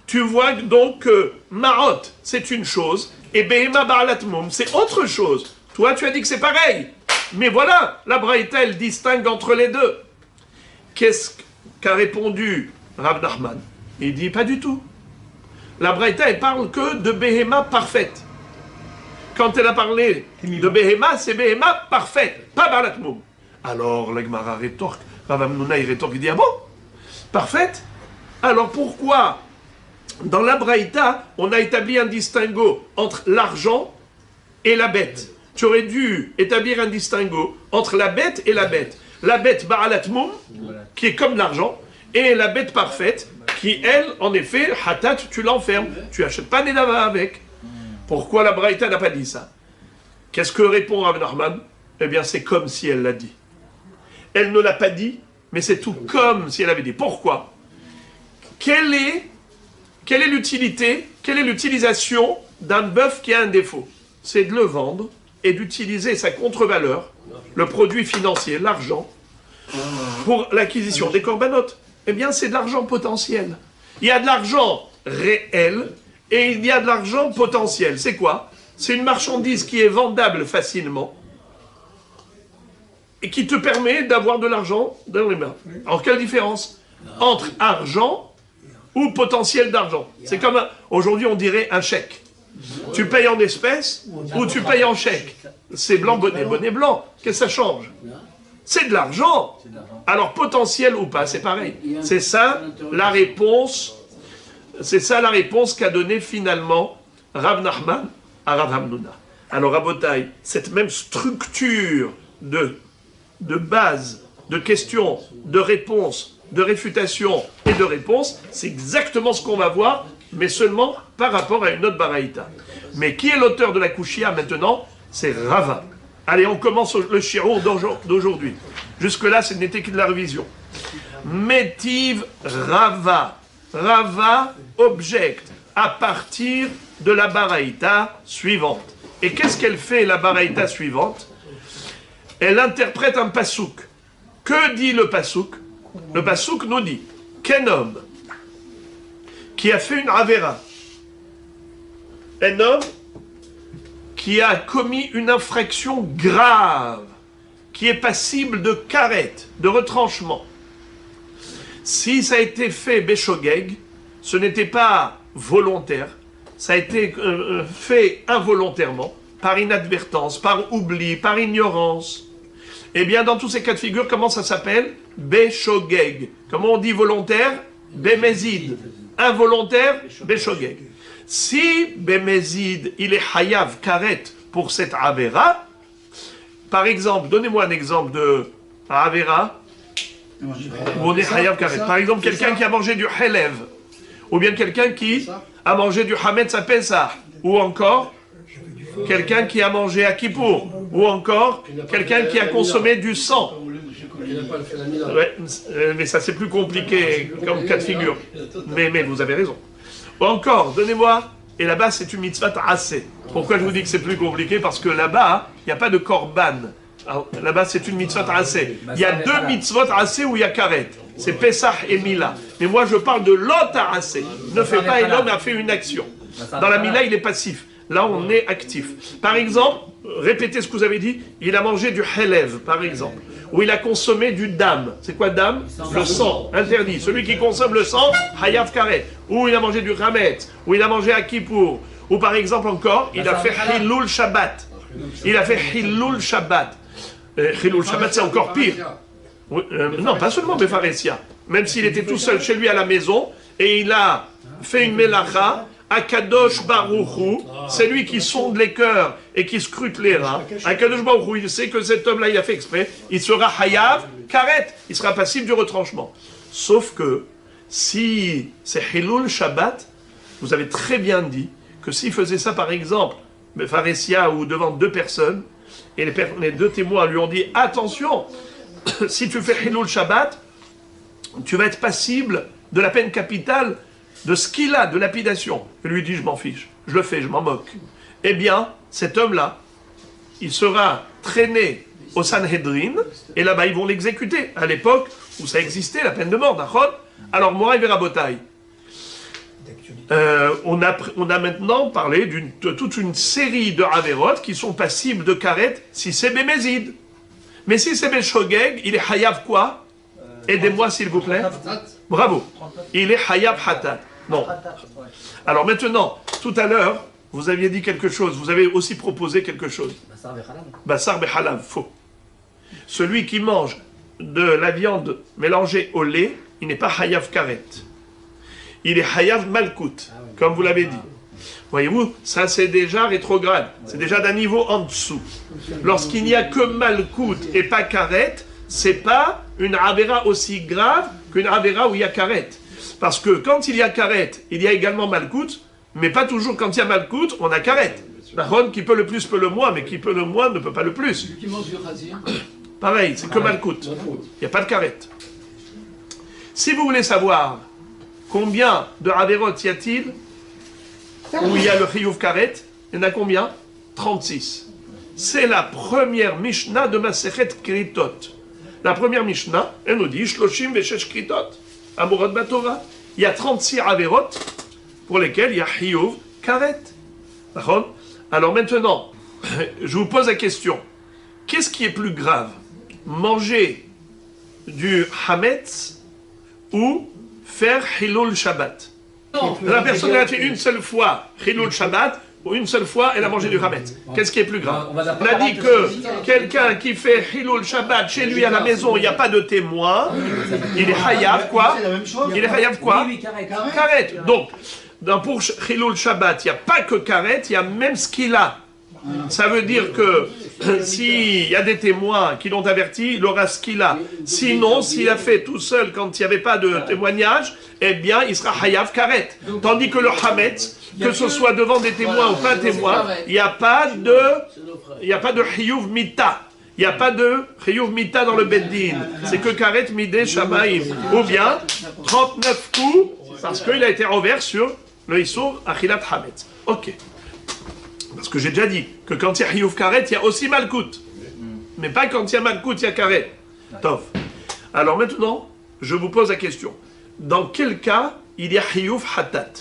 Tu vois donc que Ma'ot, c'est une chose, et Behema Ba'alat Moum, c'est autre chose. Toi, tu as dit que c'est pareil. Mais voilà, la Braïta, elle distingue entre les deux. Qu'est-ce qu'a répondu Rav Nachman? Il dit pas du tout. La Braïta, elle parle que de Behema parfaite. Quand elle a parlé de Behema, c'est Behema parfaite, pas Ba'alat Moum. Alors, la Gemara rétorque, Rav Hamnouna, il rétorque, il dit, ah bon? Parfaite? Alors pourquoi, dans la Braïta, on a établi un distinguo entre l'argent et la bête? Tu aurais dû établir un distinguo entre la bête et la bête. La bête Ba'alat Moum, qui est comme l'argent, et la bête parfaite, qui, elle, en effet, Hatat, tu l'enfermes. Tu n'achètes pas Nedava avec. Pourquoi la Braïta n'a pas dit ça? Qu'est-ce que répond Rav Nachman? Eh bien, c'est comme si elle l'a dit. Elle ne l'a pas dit, mais c'est tout comme si elle avait dit. Pourquoi? Quelle est l'utilité, quelle est l'utilisation d'un bœuf qui a un défaut? C'est de le vendre et d'utiliser sa contre-valeur, le produit financier, l'argent, pour l'acquisition des corbanotes. Eh bien, c'est de l'argent potentiel. Il y a de l'argent réel et il y a de l'argent potentiel. C'est quoi? C'est une marchandise qui est vendable facilement et qui te permet d'avoir de l'argent dans les mains. Alors, quelle différence entre argent ou potentiel d'argent? C'est comme, aujourd'hui, on dirait un chèque. Tu payes en espèces ou tu payes en chèque. C'est blanc, bonnet blanc. Qu'est-ce que ça change? C'est de l'argent. Alors, potentiel ou pas, c'est pareil. C'est ça la réponse. C'est ça la réponse qu'a donnée finalement Rav Nachman à Rav Hamnouna. Alors, Rabotai, cette même structure de base, de questions, de réponses, de réfutation et de réponses, c'est exactement ce qu'on va voir, mais seulement par rapport à une autre baraïta. Mais qui est l'auteur de la Kushia maintenant? C'est Rava. Allez, on commence le shiur d'aujourd'hui. Jusque-là, ce n'était que de la révision. Métiv Rava. Rava objecte à partir de la baraïta suivante. Et qu'est-ce qu'elle fait, la baraïta suivante? Elle interprète un pasouk. Que dit le pasouk? Le pasouk nous dit qu'un homme qui a fait une avéra, un homme qui a commis une infraction grave, qui est passible de karet, de retranchement. Si ça a été fait béchogeg, ce n'était pas volontaire, ça a été fait involontairement, par inadvertance, par oubli, par ignorance. Eh bien, dans tous ces cas de figure, comment ça s'appelle? Béchogeg. Comment on dit volontaire? Bémézid. Involontaire? Béchogeg. Si Bémézid, il est hayav karet pour cette avéra, par exemple, donnez-moi un exemple de avéra où on est hayav karet. Par exemple, quelqu'un qui a mangé du helev Ou bien quelqu'un qui a mangé du Hametz à Pessah. Ou encore, quelqu'un qui a mangé à Kippour. Ou encore, quelqu'un qui a consommé du sang. Ouais, mais ça c'est plus compliqué comme cas de figure. Mais vous avez raison. Ou encore, donnez-moi, et là-bas c'est une mitzvah assez. Pourquoi je vous dis que c'est plus compliqué? Parce que là-bas, il n'y a pas de korban. Là-bas c'est une mitzvah assez. Il y a deux mitzvot assez où il y a karet. C'est Pessah et Mila. Mais moi je parle de l'autre assez. Ne fait pas et l'homme a fait une action. Dans la Mila il est passif. Là on est actif. Par exemple, répétez ce que vous avez dit, il a mangé du helev par exemple. Ou il a consommé du dam. C'est quoi dam? Le sang, interdit. Celui qui consomme le sang, hayav karet. Ou il a mangé du ramet. Ou il a mangé à Kippour. Ou par exemple encore, il a fait Hilul Shabbat. Il a fait Hilul Shabbat. Hilul Shabbat c'est encore pire. Oui, non, pas seulement Befaresia. Même s'il était tout seul chez lui à la maison, et il a fait une melacha, Akadosh Baruchu, c'est lui qui sonde les cœurs et qui scrute les reins. Akadosh Baruchu, il sait que cet homme-là, il a fait exprès, il sera hayav, karet, il sera passible du retranchement. Sauf que, si c'est Hilul Shabbat, vous avez très bien dit que s'il faisait ça par exemple, Befaresia ou devant deux personnes, et les deux témoins lui ont dit, attention, si tu fais Hilul Shabbat, tu vas être passible de la peine capitale de ce qu'il a, de lapidation. Il lui dit, je m'en fiche, je le fais, je m'en moque. Eh bien, cet homme-là, il sera traîné au Sanhedrin, et là-bas, ils vont l'exécuter. À l'époque où ça existait, la peine de mort, d'accord? Alors, Moraï Verabotaï. On a maintenant parlé de toute une série de Averot qui sont passibles de karet si c'est Bémézid. Mais si c'est Béchogeg, il est Hayav quoi? Aidez-moi s'il vous plaît. Bravo. Il est Hayav Hatat. Non. Alors maintenant, tout à l'heure, vous aviez dit quelque chose, vous avez aussi proposé quelque chose. Bassar Behalav, faux. Celui qui mange de la viande mélangée au lait, il n'est pas Hayav Karet. Il est Hayav Malkout, comme vous l'avez dit. Voyez-vous, ça c'est déjà rétrograde, c'est déjà d'un niveau en dessous. Lorsqu'il n'y a que Malkout et pas Karet, c'est pas une Avera aussi grave qu'une Avera où il y a Karet. Parce que quand il y a Karet, il y a également Malkout, mais pas toujours quand il y a Malkout, on a Karet. Ron qui peut le plus peut le moins, mais qui peut le moins ne peut pas le plus. Celui qui mange du rasir. Pareil, c'est que Malkout. Il n'y a pas de Karet. Si vous voulez savoir combien de Averot y a-t-il où il y a le Chiyuv Karet, il y en a combien? 36. C'est la première Mishnah de Masechet Kritot. La première Mishnah, elle nous dit Shloshim Veshesh Kritot, Amorot Batora. Il y a 36 Averot pour lesquels il y a Chiyuv Karet. D'accord? Alors maintenant, je vous pose la question. Qu'est-ce qui est plus grave? Manger du Hametz ou faire Hilul Shabbat? La personne elle a fait une seule fois Hilul Shabbat, ou une seule fois elle a mangé du Hametz. Qu'est-ce qui est plus grave? On a dit que quelqu'un qui fait Hilul Shabbat chez lui à la maison, il n'y a pas de témoin, il est Hayav quoi? Il est Hayav quoi? Karet. Donc, pour Hilul Shabbat, il n'y a pas que Karet, il y a même ce qu'il a. Ça veut dire que s'il y a des témoins qui l'ont averti, il aura ce qu'il a. Sinon, s'il a fait tout seul quand il n'y avait pas de témoignage, eh bien, il sera Hayav Karet. Tandis que le Hametz, que ce soit devant des témoins ou pas témoins, il n'y a pas de Chiyuv Mita. Il n'y a pas de Chiyuv Mita dans le Beddin. C'est que Karet Mideh Shamaim. Ou bien 39 coups, parce qu'il a été rouvert sur le Issour Achilat Hametz. Ok. Parce que j'ai déjà dit que quand il y a Chiyuv Karet, il y a aussi Malkout. Mais pas quand il y a Malkout, il y a Karet. Tov. Alors maintenant, je vous pose la question. Dans quel cas il y a Chiyuv Hatat?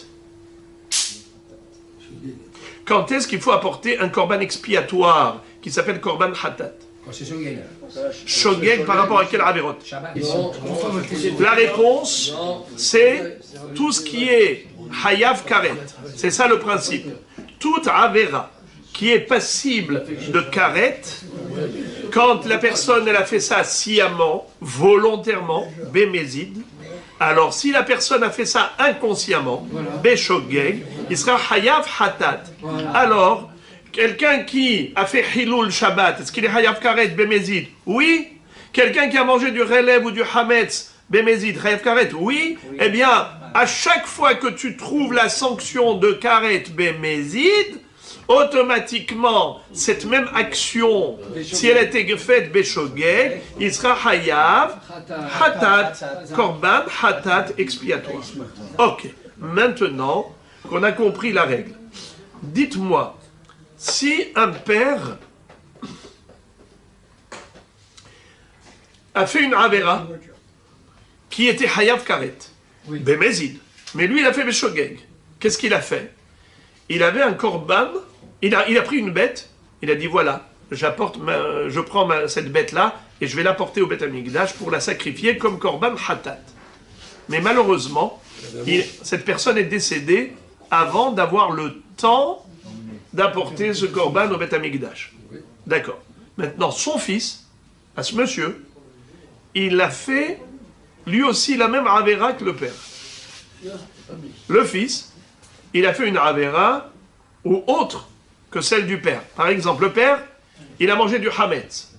Quand est-ce qu'il faut apporter un korban expiatoire qui s'appelle korban Hatat? C'est Shogeg. Shogeg par rapport à quel Averot? La réponse, c'est tout ce qui est Hayav Karet. C'est ça le principe. Toute Avera qui est passible de Karet, quand la personne elle a fait ça sciemment, volontairement, Bémézid, alors si la personne a fait ça inconsciemment, Béchogeg, il sera Hayav Hatat. Alors, quelqu'un qui a fait Hilul Shabbat, est-ce qu'il est Hayav Karet, Bémézid? Oui. Quelqu'un qui a mangé du relève ou du Hametz, Bémézid, Hayav Karet? Oui. Eh bien, À chaque fois que tu trouves la sanction de karet bemezid, automatiquement, cette même action, si elle était faite beshogeg, il sera hayav, hatat, korban, hatat, expiatoire. Ok, maintenant qu'on a compris la règle, dites-moi, si un père a fait une avera qui était hayav karet, bemezid, mais lui il a fait beshogeg, qu'est-ce qu'il a fait? Il avait un korban, il a pris une bête, il a dit voilà, je prends cette bête-là et je vais l'apporter au Beth Amikdash pour la sacrifier comme korban hatat. Mais malheureusement, cette personne est décédée avant d'avoir le temps d'apporter ce korban au Beth Amikdash. D'accord. Maintenant, son fils, à ce monsieur, il a fait lui aussi la même avera que le père. Le fils, il a fait une avera ou autre que celle du père. Par exemple, le père, il a mangé du hametz.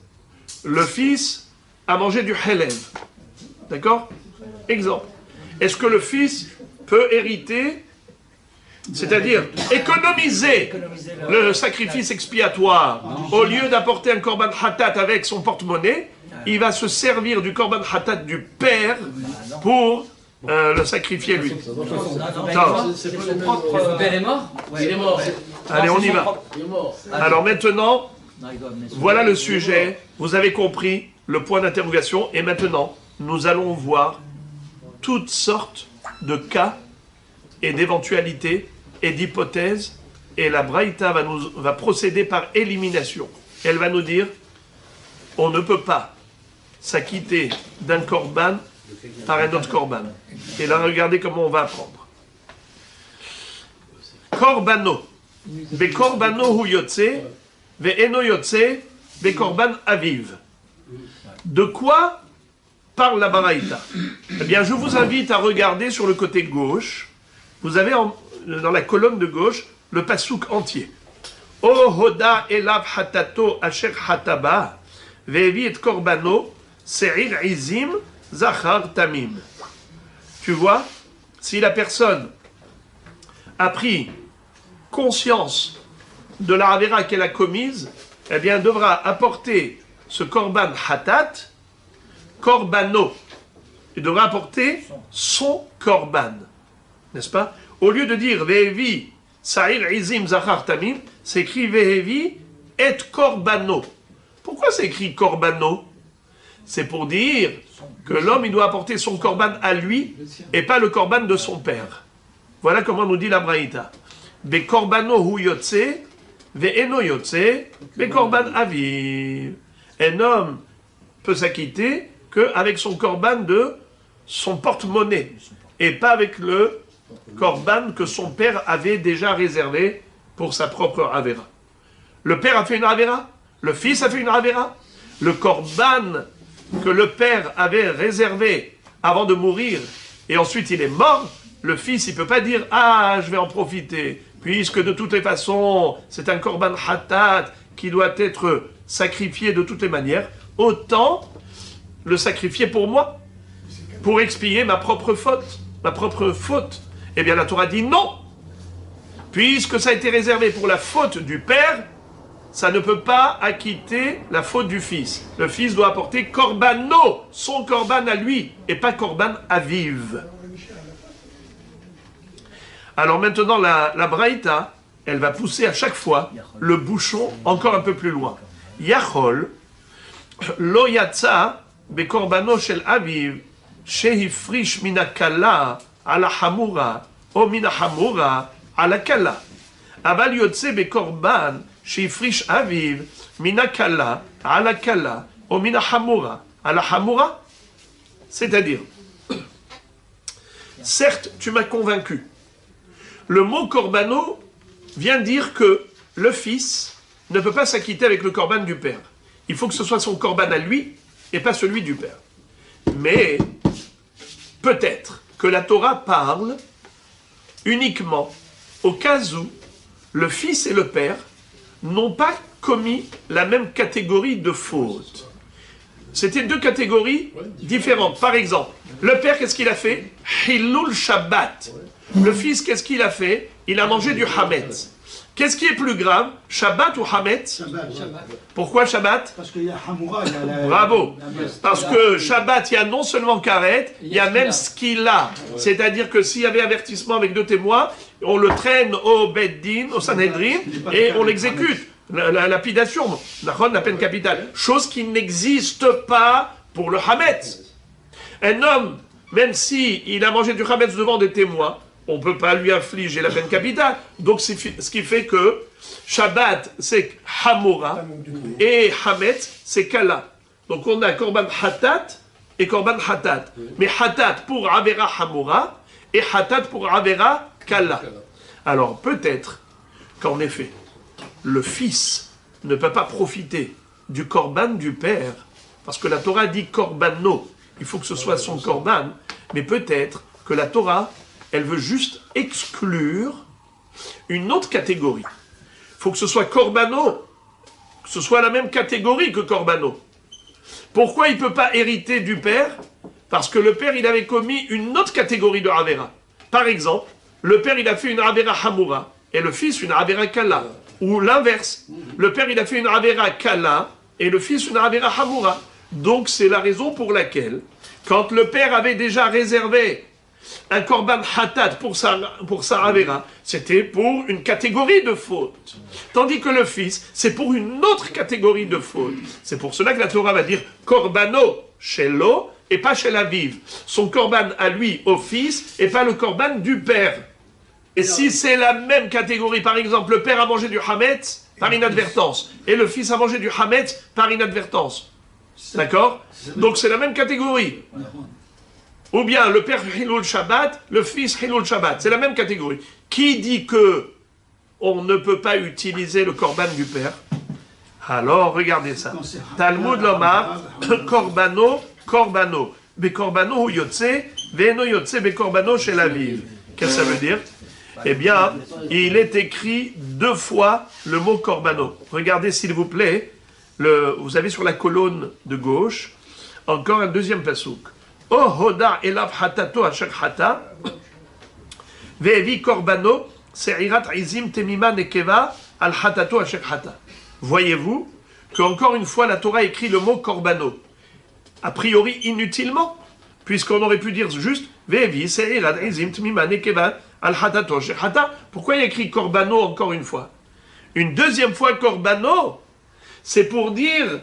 Le fils a mangé du helev. D'accord? Exemple. Est-ce que le fils peut hériter, c'est-à-dire économiser le sacrifice expiatoire, au lieu d'apporter un korban hatat avec son porte-monnaie, il va se servir du korban hatat du père pour le sacrifier lui. Le père est mort? Il est mort. Allez, on y va. Alors maintenant, voilà le sujet. Vous avez compris le point d'interrogation. Et maintenant, nous allons voir toutes sortes de cas et d'éventualités et d'hypothèses. Et la Braïta va procéder par élimination. Elle va nous dire, on ne peut pas s'acquitter d'un korban par un autre korban. Et là, regardez comment on va apprendre. Korbano. Be korbano hu yotze, ve eno yotze, be korban aviv. De quoi parle la Baraïta? Eh bien, je vous invite à regarder sur le côté gauche. Vous avez dans la colonne de gauche le pasouk entier. O hoda elav hatato asher hataba, ve'evi et korbano, se'ir izim, zachar tamim. Tu vois, si la personne a pris conscience de la avera qu'elle a commise, eh bien, elle devra apporter ce korban hatat, korbano. Il devra apporter son korban. N'est-ce pas? Au lieu de dire vehevi sa'ir izim zachar tamim, c'est écrit vehevi et korbano. Pourquoi c'est écrit korbano? C'est pour dire que l'homme, il doit apporter son korban à lui et pas le korban de son père. Voilà comment nous dit la Braïta. Be korbano hu yotze, ve eno yotze, be korban aviv. Un homme peut s'acquitter qu'avec son korban de son porte-monnaie et pas avec le korban que son père avait déjà réservé pour sa propre avera. Le père a fait une avera, le fils a fait une avera, le korban que le père avait réservé avant de mourir, et ensuite il est mort, le fils, il ne peut pas dire « Ah, je vais en profiter », puisque de toutes les façons, c'est un korban hatat qui doit être sacrifié de toutes les manières, autant le sacrifier pour moi, pour expier ma propre faute. Eh bien, la Torah dit non, puisque ça a été réservé pour la faute du père, ça ne peut pas acquitter la faute du fils. Le fils doit apporter korbano, son korban à lui, et pas korban aviv. Alors maintenant, la Braïta, elle va pousser à chaque fois le bouchon encore un peu plus loin. Yachol, lo yatsa be korbano shel aviv, shehifrish mina kala ala hamura, o mina hamura ala kala. Aval yotse be korban, shehifrish aviv, mina kala ala kala, o mina hamura ala hamura. C'est-à-dire, certes, tu m'as convaincu. Le mot korbano vient dire que le fils ne peut pas s'acquitter avec le korban du père. Il faut que ce soit son korban à lui et pas celui du père. Mais peut-être que la Torah parle uniquement au cas où le fils et le père n'ont pas commis la même catégorie de faute. C'était deux catégories différentes. Par exemple, Le père, qu'est-ce qu'il a fait? Hilul Shabbat. Le fils, qu'est-ce qu'il a fait? Il a mangé du Hametz. Qu'est-ce qui est plus grave? Shabbat ou Hametz? Shabbat. Pourquoi Shabbat? Parce qu'il y a Hamoura, il y a la... Bravo. Parce que Shabbat, il y a non seulement Karet, il y a même Skila. C'est-à-dire que s'il y avait avertissement avec 2 témoins, on le traîne au Beddin, au Sanhedrin, et on l'exécute. La lapidation, la peine capitale. Chose qui n'existe pas pour le Hametz. Un homme, même s'il a mangé du Hametz devant des témoins, on ne peut pas lui infliger la peine capitale. Donc, c'est ce qui fait que Shabbat, c'est Hamura, et Hametz, c'est Kala. Donc, on a Korban Hatat et Korban Hatat. Mais Hatat pour Avera Hamura, et Hatat pour Avera Kala. Alors, peut-être qu'en effet, le fils ne peut pas profiter du Korban du père, parce que la Torah dit Korbano, il faut que ce soit son Korban, mais peut-être que la Torah, elle veut juste exclure une autre catégorie. Il faut que ce soit Korbano, que ce soit la même catégorie que Korbano. Pourquoi il ne peut pas hériter du père? Parce que le père, il avait commis une autre catégorie de Avera. Par exemple, le père, il a fait une Avera Hamura, et le fils, une Avera Kala. Ou l'inverse. Le père, il a fait une Avera Kala, et le fils, une Avera Hamura. Donc, c'est la raison pour laquelle, quand le père avait déjà réservé un Korban Hatat pour sa Avera, c'était pour une catégorie de faute. Tandis que le fils, c'est pour une autre catégorie de faute. C'est pour cela que la Torah va dire Korbano chez l'eau et pas chez la vive. Son Korban à lui, au fils, et pas le Korban du père. Et si c'est la même catégorie, par exemple, le père a mangé du Hametz par inadvertance, et le fils a mangé du Hametz par inadvertance. D'accord? Donc c'est la même catégorie. Ou bien le père Hilul Shabbat, le fils Hilul Shabbat. C'est la même catégorie. Qui dit que on ne peut pas utiliser le korban du père? Alors, regardez ça. Talmud Lomar, Korbano, Korbano. Be Korbano yotze, Veno yotze be Korbano chez la vive. Qu'est-ce que ça veut dire? Eh bien, il est écrit 2 fois le mot Korbano. Regardez s'il vous plaît, vous avez sur la colonne de gauche, encore un deuxième pasouk. Oh hoda elav hatato asher hata, ve'evi korbano se'irat izim temima nekeva al hatato asher hata. Voyez-vous qu'encore une fois la Torah écrit le mot korbano, a priori inutilement, puisqu'on aurait pu dire juste ve'evi se'irat izim temima nekeva al hatato asher hata. Pourquoi il écrit korbano encore une fois? Une deuxième fois korbano, c'est pour dire,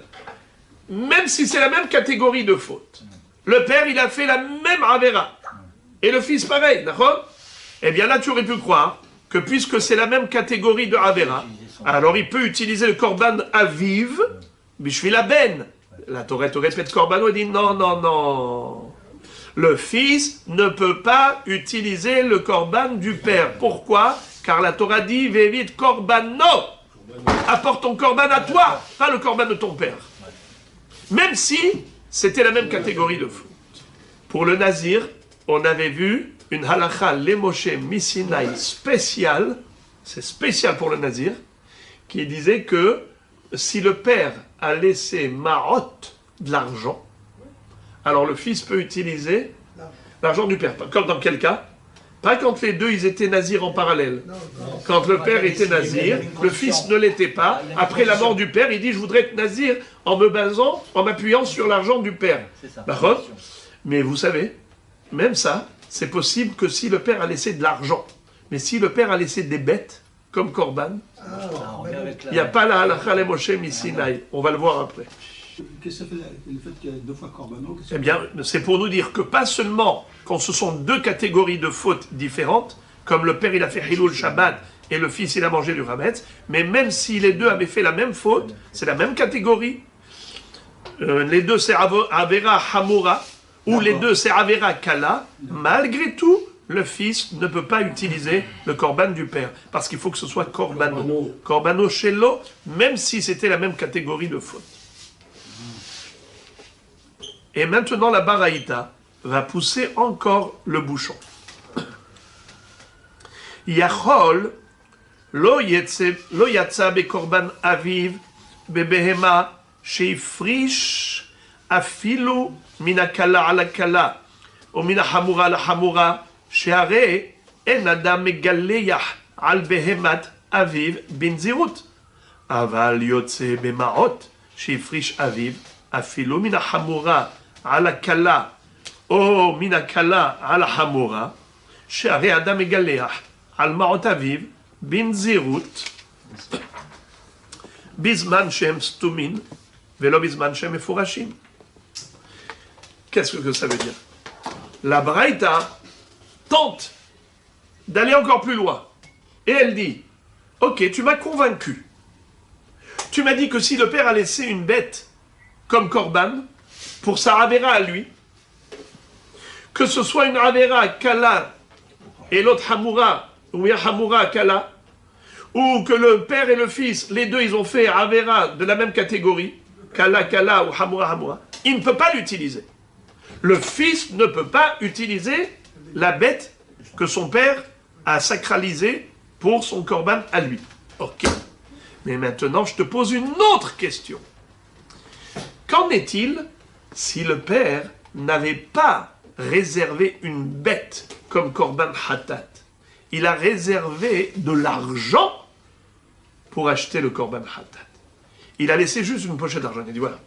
même si c'est la même catégorie de faute, le père, il a fait la même Avera. Et le fils, pareil, d'accord? Eh bien là, tu aurais pu croire que puisque c'est la même catégorie de Avera, alors il peut utiliser le Korban Aviv, Bishvil Ben. La Torah te répète Korbano et dit non, non, non. Le fils ne peut pas utiliser le Korban du père. Pourquoi? Car la Torah dit Vevit Korbano. Apporte ton Korban à toi, pas le Korban de ton père. Même si c'était la même catégorie de faute. Pour le Nazir, on avait vu une halakha Lemoshe Misinaï spéciale, c'est spécial pour le Nazir, qui disait que si le père a laissé Ma'ot de l'argent, alors le fils peut utiliser l'argent du père. Comme dans quel cas? Pas quand les deux ils étaient nazirs en parallèle. Quand le père était nazir, le fils ne l'était pas. Après la mort du père, il dit je voudrais être nazir en me basant, en m'appuyant sur l'argent du père. Mais vous savez, même ça, c'est possible que si le père a laissé de l'argent. Mais si le père a laissé des bêtes, comme Korban, il n'y a pas la halakha le Moshe Misinaï. On va le voir après. Qu'est-ce que ça fait le fait qu'il y a 2 fois Korbano? Eh bien, c'est pour nous dire que pas seulement quand ce sont 2 catégories de fautes différentes, comme le père il a fait Hilul Shabbat et le fils il a mangé du Hametz, mais même si les deux avaient fait la même faute, c'est la même catégorie. Les deux c'est Avera Hamura, ou les deux c'est Avera Kala, malgré tout, le fils ne peut pas utiliser le Korban du père, parce qu'il faut que ce soit Korbano. Korbano Shelo, même si c'était la même catégorie de faute. Et maintenant, la Baraïta va pousser encore le bouchon. Yachol lo yatsa bekorban aviv bebehema sheifrish afilu minakala ala kala או מן החמורה לחמורה, שהרי אין אדם מגלח על בהמת אביו בנזירות, אבל יוצא במעות שהפריש אביו, אפילו מן החמורה על הכלה, או מן הכלה על החמורה, שהרי אדם מגלח על מעות אביו בנזירות, בזמן שהם סתומים, ולא בזמן שהם מפורשים. Qu'est-ce que ça veut dire? La Braïta tente d'aller encore plus loin. Et elle dit, ok, tu m'as convaincu. Tu m'as dit que si le père a laissé une bête comme Korban, pour sa Avera à lui, que ce soit une Avera Kala et l'autre Hamoura, ou un Hamoura Kala, ou que le père et le fils, les deux, ils ont fait Avera de la même catégorie, Kala, Kala ou Hamoura, Hamoura, il ne peut pas l'utiliser. Le fils ne peut pas utiliser la bête que son père a sacralisée pour son Korban à lui. Ok. Mais maintenant, je te pose une autre question. Qu'en est-il si le père n'avait pas réservé une bête comme Korban Hatat? Il a réservé de l'argent pour acheter le Korban Hatat. Il a laissé juste une pochette d'argent. Il a dit voilà,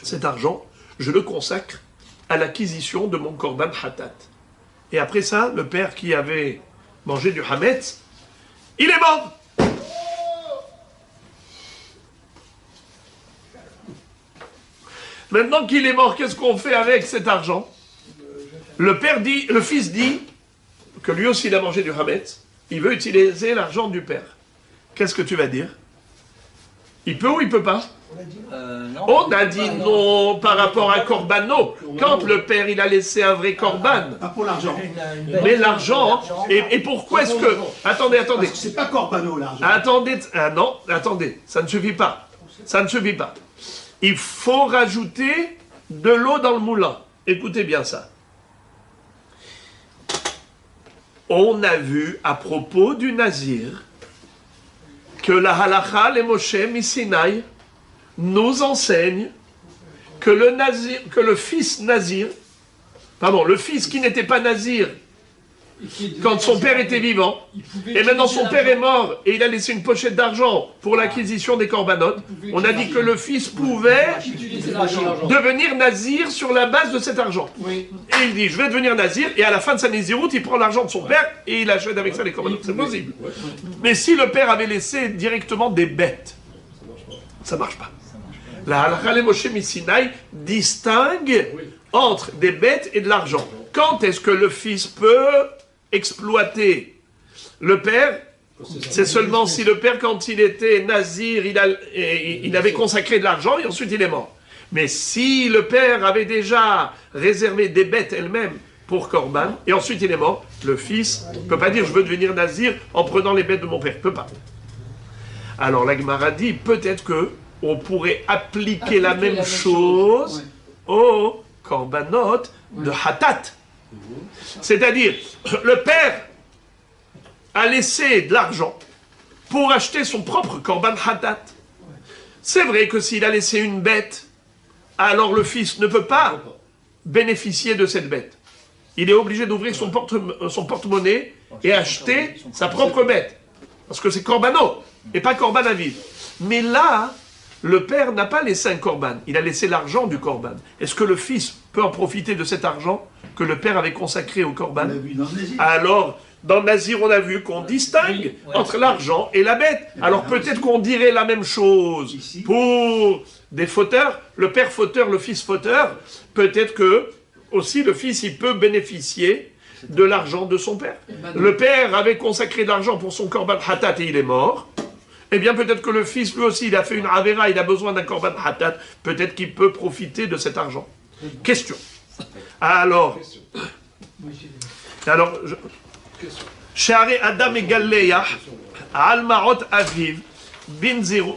cet argent, je le consacre à l'acquisition de mon Korban Hatat. Et après ça, le père qui avait mangé du Hametz, il est mort. Maintenant qu'il est mort, qu'est-ce qu'on fait avec cet argent? Le fils dit que lui aussi il a mangé du Hametz, il veut utiliser l'argent du père. Qu'est-ce que tu vas dire? Il peut ou il peut pas? On a dit non par rapport à Corbano. Quand le père il a laissé un vrai Corban. Pas pour l'argent. Mais l'argent, et pourquoi est-ce que... Attendez. Parce que c'est pas Corbano l'argent. Attendez, ça ne suffit pas. Ça ne suffit pas. Il faut rajouter de l'eau dans le moulin. Écoutez bien ça. On a vu à propos du Nazir que la halakha, les Moshe Misinaï, nous enseigne que le fils Nazir, le fils qui n'était pas Nazir quand son père était vivant, et maintenant son père est mort et il a laissé une pochette d'argent pour l'acquisition des corbanotes, on a dit que le fils pouvait devenir Nazir sur la base de cet argent. Et il dit, je vais devenir Nazir, et à la fin de sa Naziroute, il prend l'argent de son père et il achète avec ça les corbanotes. C'est possible. Mais si le père avait laissé directement des bêtes, ça ne marche pas. La halakha le Moshe Misinaï distingue entre des bêtes et de l'argent. Quand est-ce que le fils peut exploiter le père? C'est seulement si le père, quand il était nazir, il avait consacré de l'argent et ensuite il est mort. Mais si le père avait déjà réservé des bêtes elles-mêmes pour Korban et ensuite il est mort, le fils ne peut pas dire je veux devenir nazir en prenant les bêtes de mon père. Il ne peut pas. Alors la Gemara dit peut-être que on pourrait appliquer la même chose au Korbanot de Hatat. C'est-à-dire, le père a laissé de l'argent pour acheter son propre Korban Hatat. C'est vrai que s'il a laissé une bête, alors le fils ne peut pas bénéficier de cette bête. Il est obligé d'ouvrir son porte-monnaie et acheter sa propre bête. Parce que c'est Korbano et pas Korban Aviv. Mais là, le père n'a pas laissé un Korban, il a laissé l'argent du Korban. Est-ce que le fils peut en profiter de cet argent que le père avait consacré au Korban? Alors, dans Nazir, on a vu qu'on distingue entre l'argent et la bête. Alors peut-être qu'on dirait la même chose pour des fauteurs, le père fauteur, le fils fauteur. Peut-être que aussi le fils, il peut bénéficier de l'argent de son père. Le père avait consacré de l'argent pour son Korban Hatat et il est mort. Eh bien, peut-être que le fils, lui aussi, il a fait une Avera, il a besoin d'un Korban Hatat. Peut-être qu'il peut profiter de cet argent. Question. Alors, Shari Adam Egaleyah, Almarot Aviv,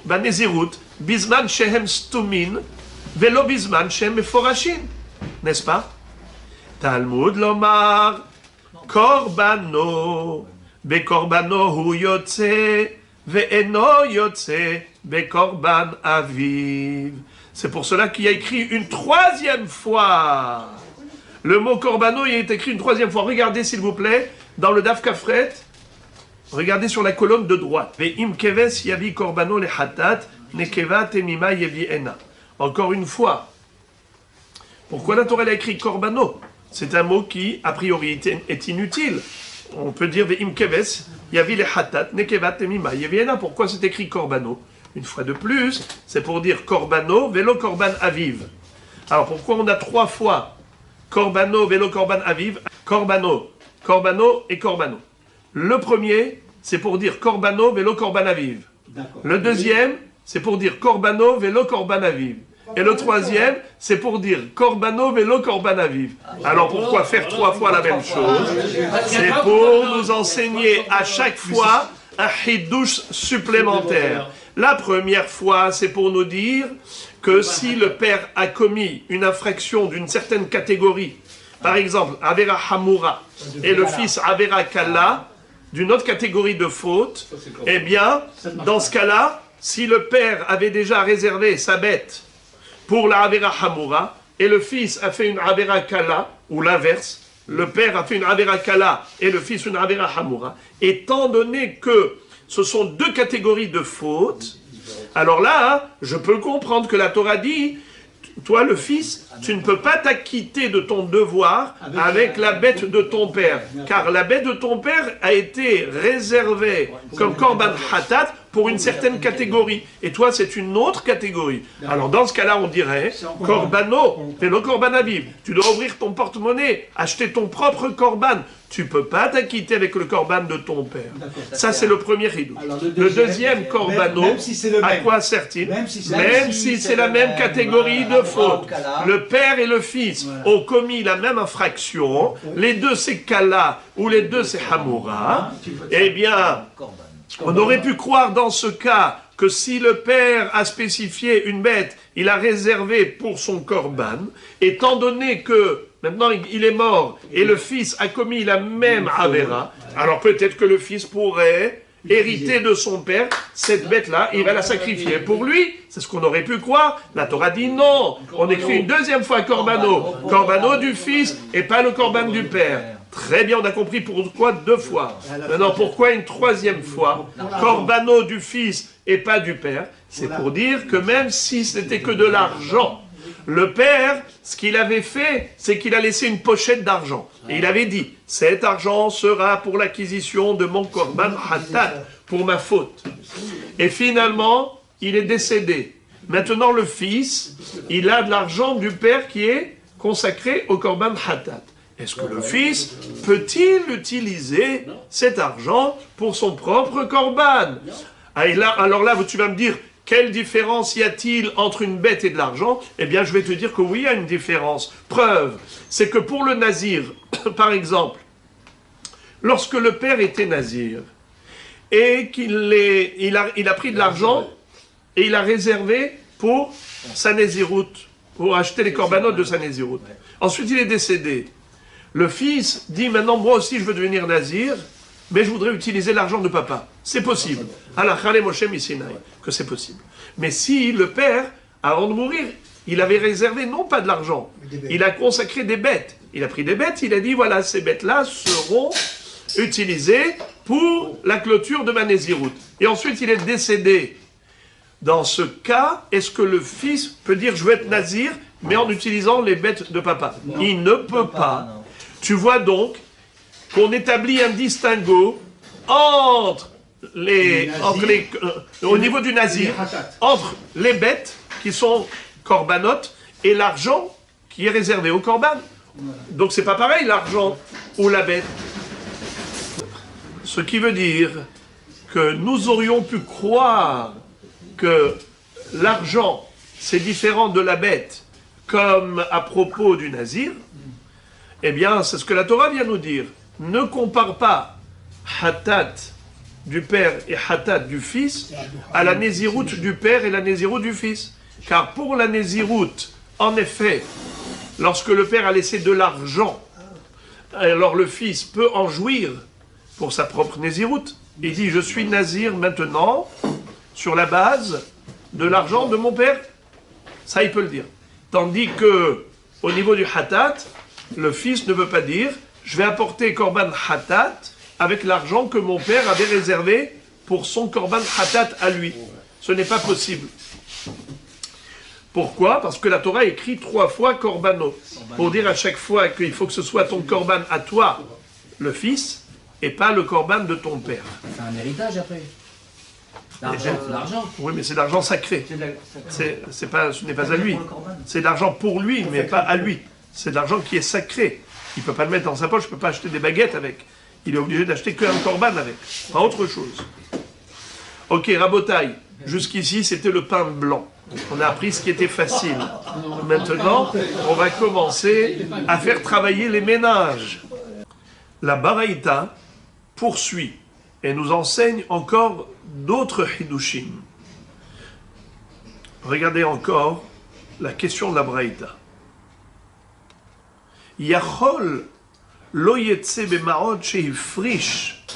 Banezirut, Bisman Shehem Stumin, Velo Bisman Shehem Meforashin. N'est-ce pas? Talmud Lomar, Korbano, Bekorbano Hu Yotze, Ve'eno Yotze, Bekorban Aviv. C'est pour cela qu'il y a écrit une troisième fois Le mot korbano, il est écrit une troisième fois. Regardez s'il vous plaît, dans le Daf Kafret, regardez sur la colonne de droite. Ve'im keves yavi korbano le hatat, nekeva temima yavi ena. Encore une fois. Pourquoi la Torah a écrit korbano? C'est un mot qui, a priori, est inutile. On peut dire ve'im keves yavi le hatat, nekeva temima yavi ena. Pourquoi c'est écrit korbano? Une fois de plus, c'est pour dire korbano, velo korban aviv. Alors pourquoi on a trois fois korbano, velo korban aviv, korbano, korbano et korbano? Le premier, c'est pour dire korbano, velo korban aviv. Le deuxième, c'est pour dire korbano, velo korban aviv. Et le troisième, c'est pour dire korbano, velo korban aviv. Alors pourquoi faire trois fois la même chose? C'est pour nous enseigner à chaque fois un hidouche supplémentaire. La première fois, c'est pour nous dire que si le père a commis une infraction d'une certaine catégorie, par exemple, Avera Hamura, et le fils Avera Kalla, d'une autre catégorie de faute, eh bien, dans ce cas-là, si le père avait déjà réservé sa bête pour la Avera Hamura, et le fils a fait une Avera Kalla, ou l'inverse, le père a fait une Avera Kalla, et le fils une Avera Hamura, étant donné que ce sont deux catégories de fautes, alors là, je peux comprendre que la Torah dit, toi le fils, tu ne peux pas t'acquitter de ton devoir avec la bête de ton père, car la bête de ton père a été réservée comme korban hatat pour une certaine catégorie, et toi c'est une autre catégorie. Alors dans ce cas-là, on dirait korbano, fais le korban aviv. Tu dois ouvrir ton porte-monnaie, acheter ton propre korban. Tu ne peux pas t'acquitter avec le korban de ton père. Ça, c'est le premier hidouch. Le deuxième korbano, à quoi sert-il? Même si c'est la même catégorie de faute. Le père et le fils ont commis la même infraction, les deux c'est Kala ou les deux c'est Hamura, eh bien, on aurait pu croire dans ce cas que si le père a spécifié une bête, il a réservé pour son korban, étant donné que maintenant il est mort et le fils a commis la même Avera, alors peut-être que le fils pourrait hériter de son père cette bête-là, il va la sacrifier pour lui. C'est ce qu'on aurait pu croire. La Torah dit non. On écrit une deuxième fois korbano. Korbano du fils et pas le korban du père. Très bien, on a compris pourquoi deux fois. Maintenant, pourquoi une troisième fois? Korbano du fils et pas du père. C'est pour dire que même si c'était que de l'argent, le père, ce qu'il avait fait, c'est qu'il a laissé une pochette d'argent. Et il avait dit, cet argent sera pour l'acquisition de mon korban hatat, pour ma faute. Et finalement, il est décédé. Maintenant, le fils, il a de l'argent du père qui est consacré au korban hatat. Est-ce que le fils peut-il utiliser cet argent pour son propre korban? Alors là, tu vas me dire, quelle différence y a-t-il entre une bête et de l'argent? Eh bien, je vais te dire que oui, il y a une différence. Preuve, c'est que pour le nazir, par exemple, lorsque le père était nazir, et qu'il a pris de l'argent, et il a réservé pour sa naziroute, pour acheter les corbanotes de sa naziroute. Ensuite, il est décédé. Le fils dit, maintenant, moi aussi, je veux devenir nazir, mais je voudrais utiliser l'argent de papa. C'est possible. Que c'est possible. Mais si le père, avant de mourir, il avait réservé non pas de l'argent, il a consacré des bêtes. Il a pris des bêtes, il a dit, voilà, ces bêtes-là seront utilisées pour la clôture de ma naziroute. Et ensuite, il est décédé. Dans ce cas, est-ce que le fils peut dire, je veux être nazir, mais en utilisant les bêtes de papa? Il ne peut pas. Tu vois donc qu'on établit un distinguo entre au niveau du nazir, entre les bêtes qui sont corbanotes et l'argent qui est réservé au corban. Donc c'est pas pareil l'argent ou la bête. Ce qui veut dire que nous aurions pu croire que l'argent c'est différent de la bête comme à propos du nazir. Eh bien c'est ce que la Torah vient nous dire. Ne compare pas hatat du père et hatat du fils à la néziroute du père et la néziroute du fils. Car pour la néziroute, en effet, lorsque le père a laissé de l'argent, alors le fils peut en jouir pour sa propre néziroute. Il dit, je suis nazir maintenant sur la base de l'argent de mon père. Ça, il peut le dire. Tandis que, au niveau du hatat, Le fils ne veut pas dire « je vais apporter korban hatat avec l'argent que mon père avait réservé pour son korban hatat à lui ». Ce n'est pas possible. Pourquoi? Parce que la Torah écrit 3 fois korbano, pour dire à chaque fois qu'il faut que ce soit ton korban à toi, le fils, et pas le korban de ton père. C'est un héritage après. L'argent, c'est l'argent. Oui, mais c'est l'argent sacré. Ce n'est pas à lui. C'est de l'argent pour lui, mais pas à lui. C'est de l'argent qui est sacré. Il ne peut pas le mettre dans sa poche, il ne peut pas acheter des baguettes avec. Il est obligé d'acheter qu'un korban avec, pas autre chose. Ok, Rabotaï, jusqu'ici c'était le pain blanc. On a appris ce qui était facile. Maintenant, on va commencer à faire travailler les ménages. La Baraïta poursuit et nous enseigne encore d'autres hidushim. Regardez encore la question de la Baraïta. Yachol lo yetse b'ma'od she'ifrish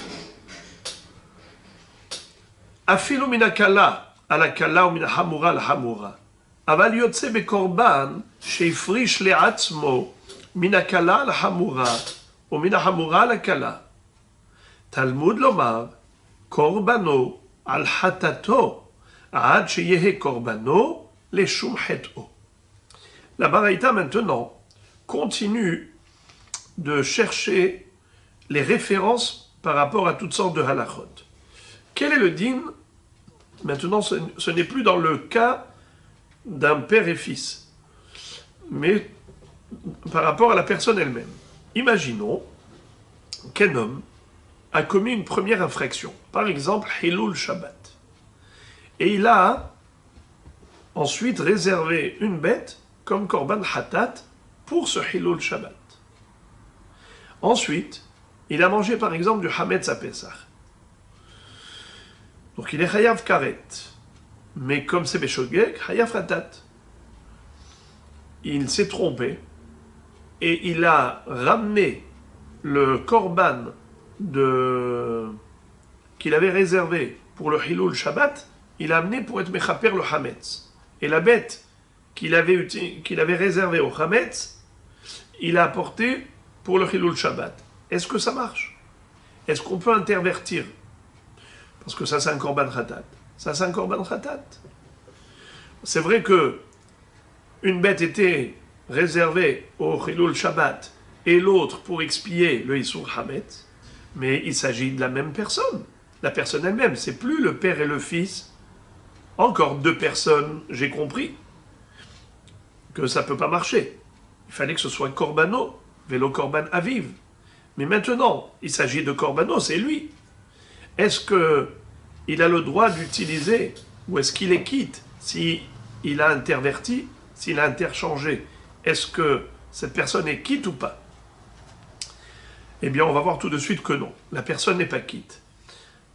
afilu min hakala על הקלה ומן החמורה לחמורה. אבל יוצא בקורבן שהפריש לעצמו מן הקלה לחמורה ומן החמורה לקלה. תלמוד לומר, קורבנו על חטאתו עד שיהיה קורבנו לשום חטאו. La Baraïta maintenant continue de chercher les références par rapport à toutes sortes de halachot. Quel est le din? Maintenant, ce n'est plus dans le cas d'un père et fils, mais par rapport à la personne elle-même. Imaginons qu'un homme a commis une première infraction, par exemple, Hilul Shabbat, et il a ensuite réservé une bête comme Korban Hatat pour ce Hilul Shabbat. Ensuite, il a mangé par exemple du Hametz à Pessah. Donc il est Chayav Karet, mais comme c'est Beshogeg, Chayav Hatat. Il s'est trompé et il a ramené le korban qu'il avait réservé pour le Hilul Shabbat, il l'a amené pour être Mechaper le Hametz. Et la bête qu'il avait réservée au Hametz, il a apporté pour le Hilul Shabbat. Est-ce que ça marche? Est-ce qu'on peut intervertir? Parce que ça, c'est un korban khatat. Ça, c'est un korban khatat. C'est vrai que une bête était réservée au Hilul Shabbat et l'autre pour expier le Issour Hametz, mais il s'agit de la même personne. La personne elle-même, c'est plus le père et le fils. Encore 2 personnes, j'ai compris que ça ne peut pas marcher. Il fallait que ce soit Korbano, Vélo Korban Aviv. Mais maintenant, il s'agit de Korbano, c'est lui. Est-ce qu'il a le droit d'utiliser, ou est-ce qu'il est quitte, s'il a interverti, s'il a interchangé? Est-ce que cette personne est quitte ou pas? Eh bien, on va voir tout de suite que non. La personne n'est pas quitte.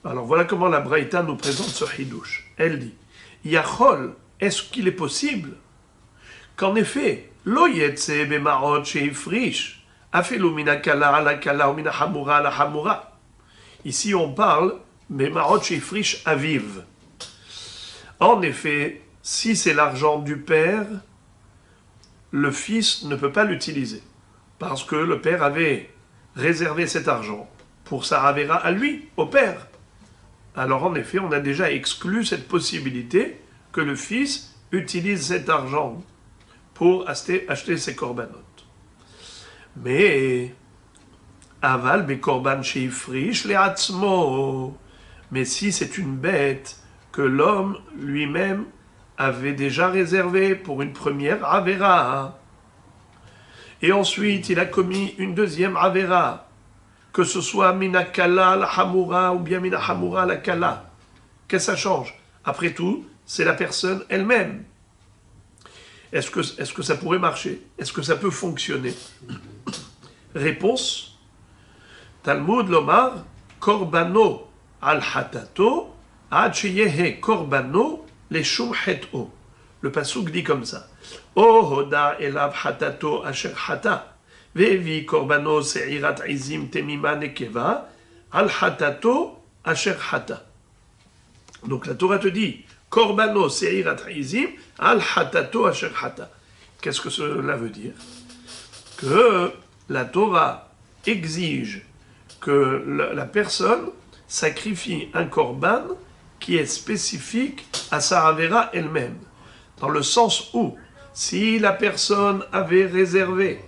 Alors, voilà comment la Braïta nous présente ce Hidush. Elle dit, Yachol, est-ce qu'il est possible qu'en effet, Lo yetse b'ma'od she'ifrish, afelu min hakala ala kala ou min hamura ala hamura. Ici, on parle b'ma'od she'ifrish aviv. En effet, si c'est l'argent du père, le fils ne peut pas l'utiliser. Parce que le père avait réservé cet argent pour sa ravera à lui, au père. Alors en effet, on a déjà exclu cette possibilité que le fils utilise cet argent pour acheter ses korbanot. Mais aval be korban sheifrish le'atzmo. Mais si c'est une bête que l'homme lui-même avait déjà réservée pour une première avera, et ensuite il a commis une deuxième avera, que ce soit minakala la hamura ou bien minahamura la kala, qu'est-ce que ça change? Après tout, c'est la personne elle-même. Est-ce que ça pourrait marcher? Est-ce que ça peut fonctionner? Réponse, Talmud lomar, korbano al hatato, ad sheyehe korbano le shum het'o. Le pasuk dit comme ça. O hoda elav hatato asher hata, vevi korbano se'irat izim temima nekeva, al hatato asher hata. Donc la Torah te dit, Korbano se'irat izim al hatato asher hata. Qu'est-ce que cela veut dire? Que la Torah exige que la personne sacrifie un korban qui est spécifique à sa avera elle-même. Dans le sens où, si la personne avait réservé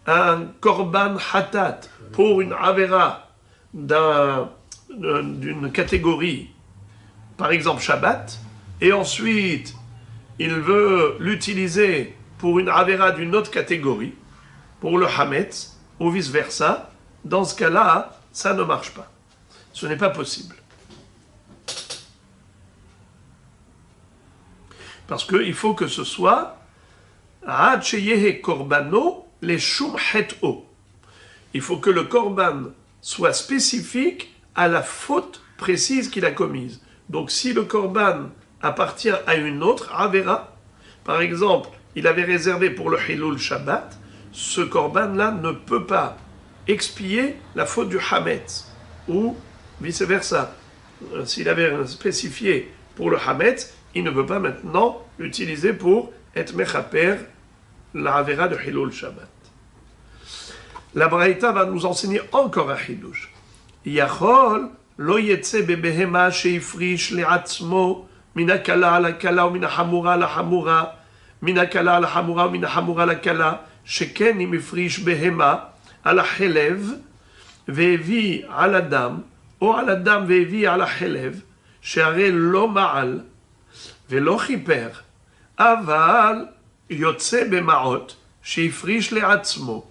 un korban hatat pour une avera d'une catégorie, par exemple Shabbat, et ensuite il veut l'utiliser pour une avera d'une autre catégorie, pour le hametz, ou vice-versa, dans ce cas-là, ça ne marche pas. Ce n'est pas possible. Parce qu'il faut que ce soit Ad sheyehe korbano le shum het-o. Il faut que le korban soit spécifique à la faute précise qu'il a commise. Donc si le korban appartient à une autre avera, par exemple, il avait réservé pour le Hilul Shabbat, ce korban-là ne peut pas expier la faute du Hametz, ou vice-versa. S'il avait spécifié pour le Hametz, il ne peut pas maintenant l'utiliser pour être mechaper la avera de Hilul Shabbat. La Braïta va nous enseigner encore un chidush. Yachol lo yetze bebehema sheifrish le'atzmo min hakala ala kala ou min hamura ala hamura min hakala ala hamura ou min hamura ala kala sheken im ifrish behema ala chelev ve'evi ala dam ou ala dam ve'evi ala chelev she'are lo ma'al ve'lo chiper aval yotze bema'ot sheifrish le'atzmo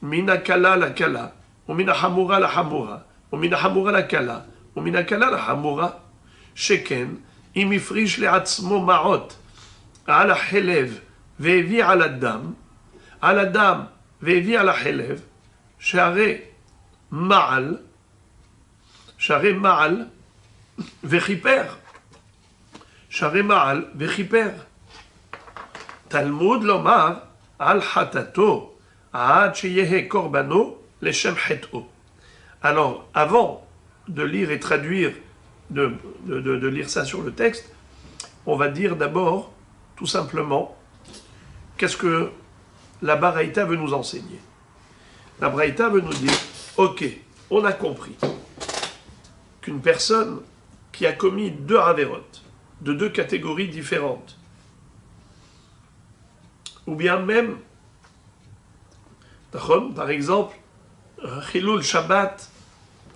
מן הקלה לקלה, ומן החמורה לחמורה, ומן החמורה לקלה, ומן הקלה לחמורה, שכן אם הפריש לעצמו מעות על החלב והביא על הדם והביא על החלב, שהרי מעל וכיפר. שהרי מעל וכיפר. תלמוד לומר על חטאתו, alors, avant de lire et traduire, de lire ça sur le texte, on va dire d'abord, tout simplement, qu'est-ce que la Baraïta veut nous enseigner. La Baraïta veut nous dire, ok, on a compris qu'une personne qui a commis deux avérotes, de deux catégories différentes, ou bien même par exemple, Chilul Shabbat,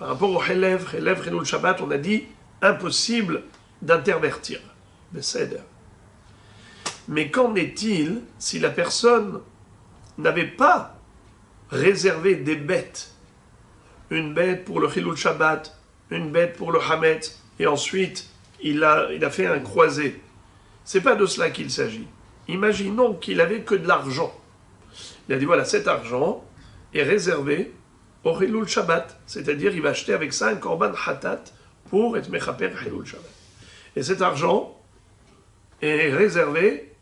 par rapport au Chilul Shabbat, on a dit impossible d'intervertir. Mais qu'en est-il si la personne n'avait pas réservé des bêtes, une bête pour le Chilul Shabbat, une bête pour le Hametz, et ensuite il a fait un croisé. C'est pas de cela qu'il s'agit. Imaginons qu'il avait que de l'argent. Il a dit voilà, cet argent est réservé au Hilul Shabbat, c'est-à-dire il va acheter avec ça un korban hatat pour être mechaper Hilul Shabbat. Et cet argent est réservé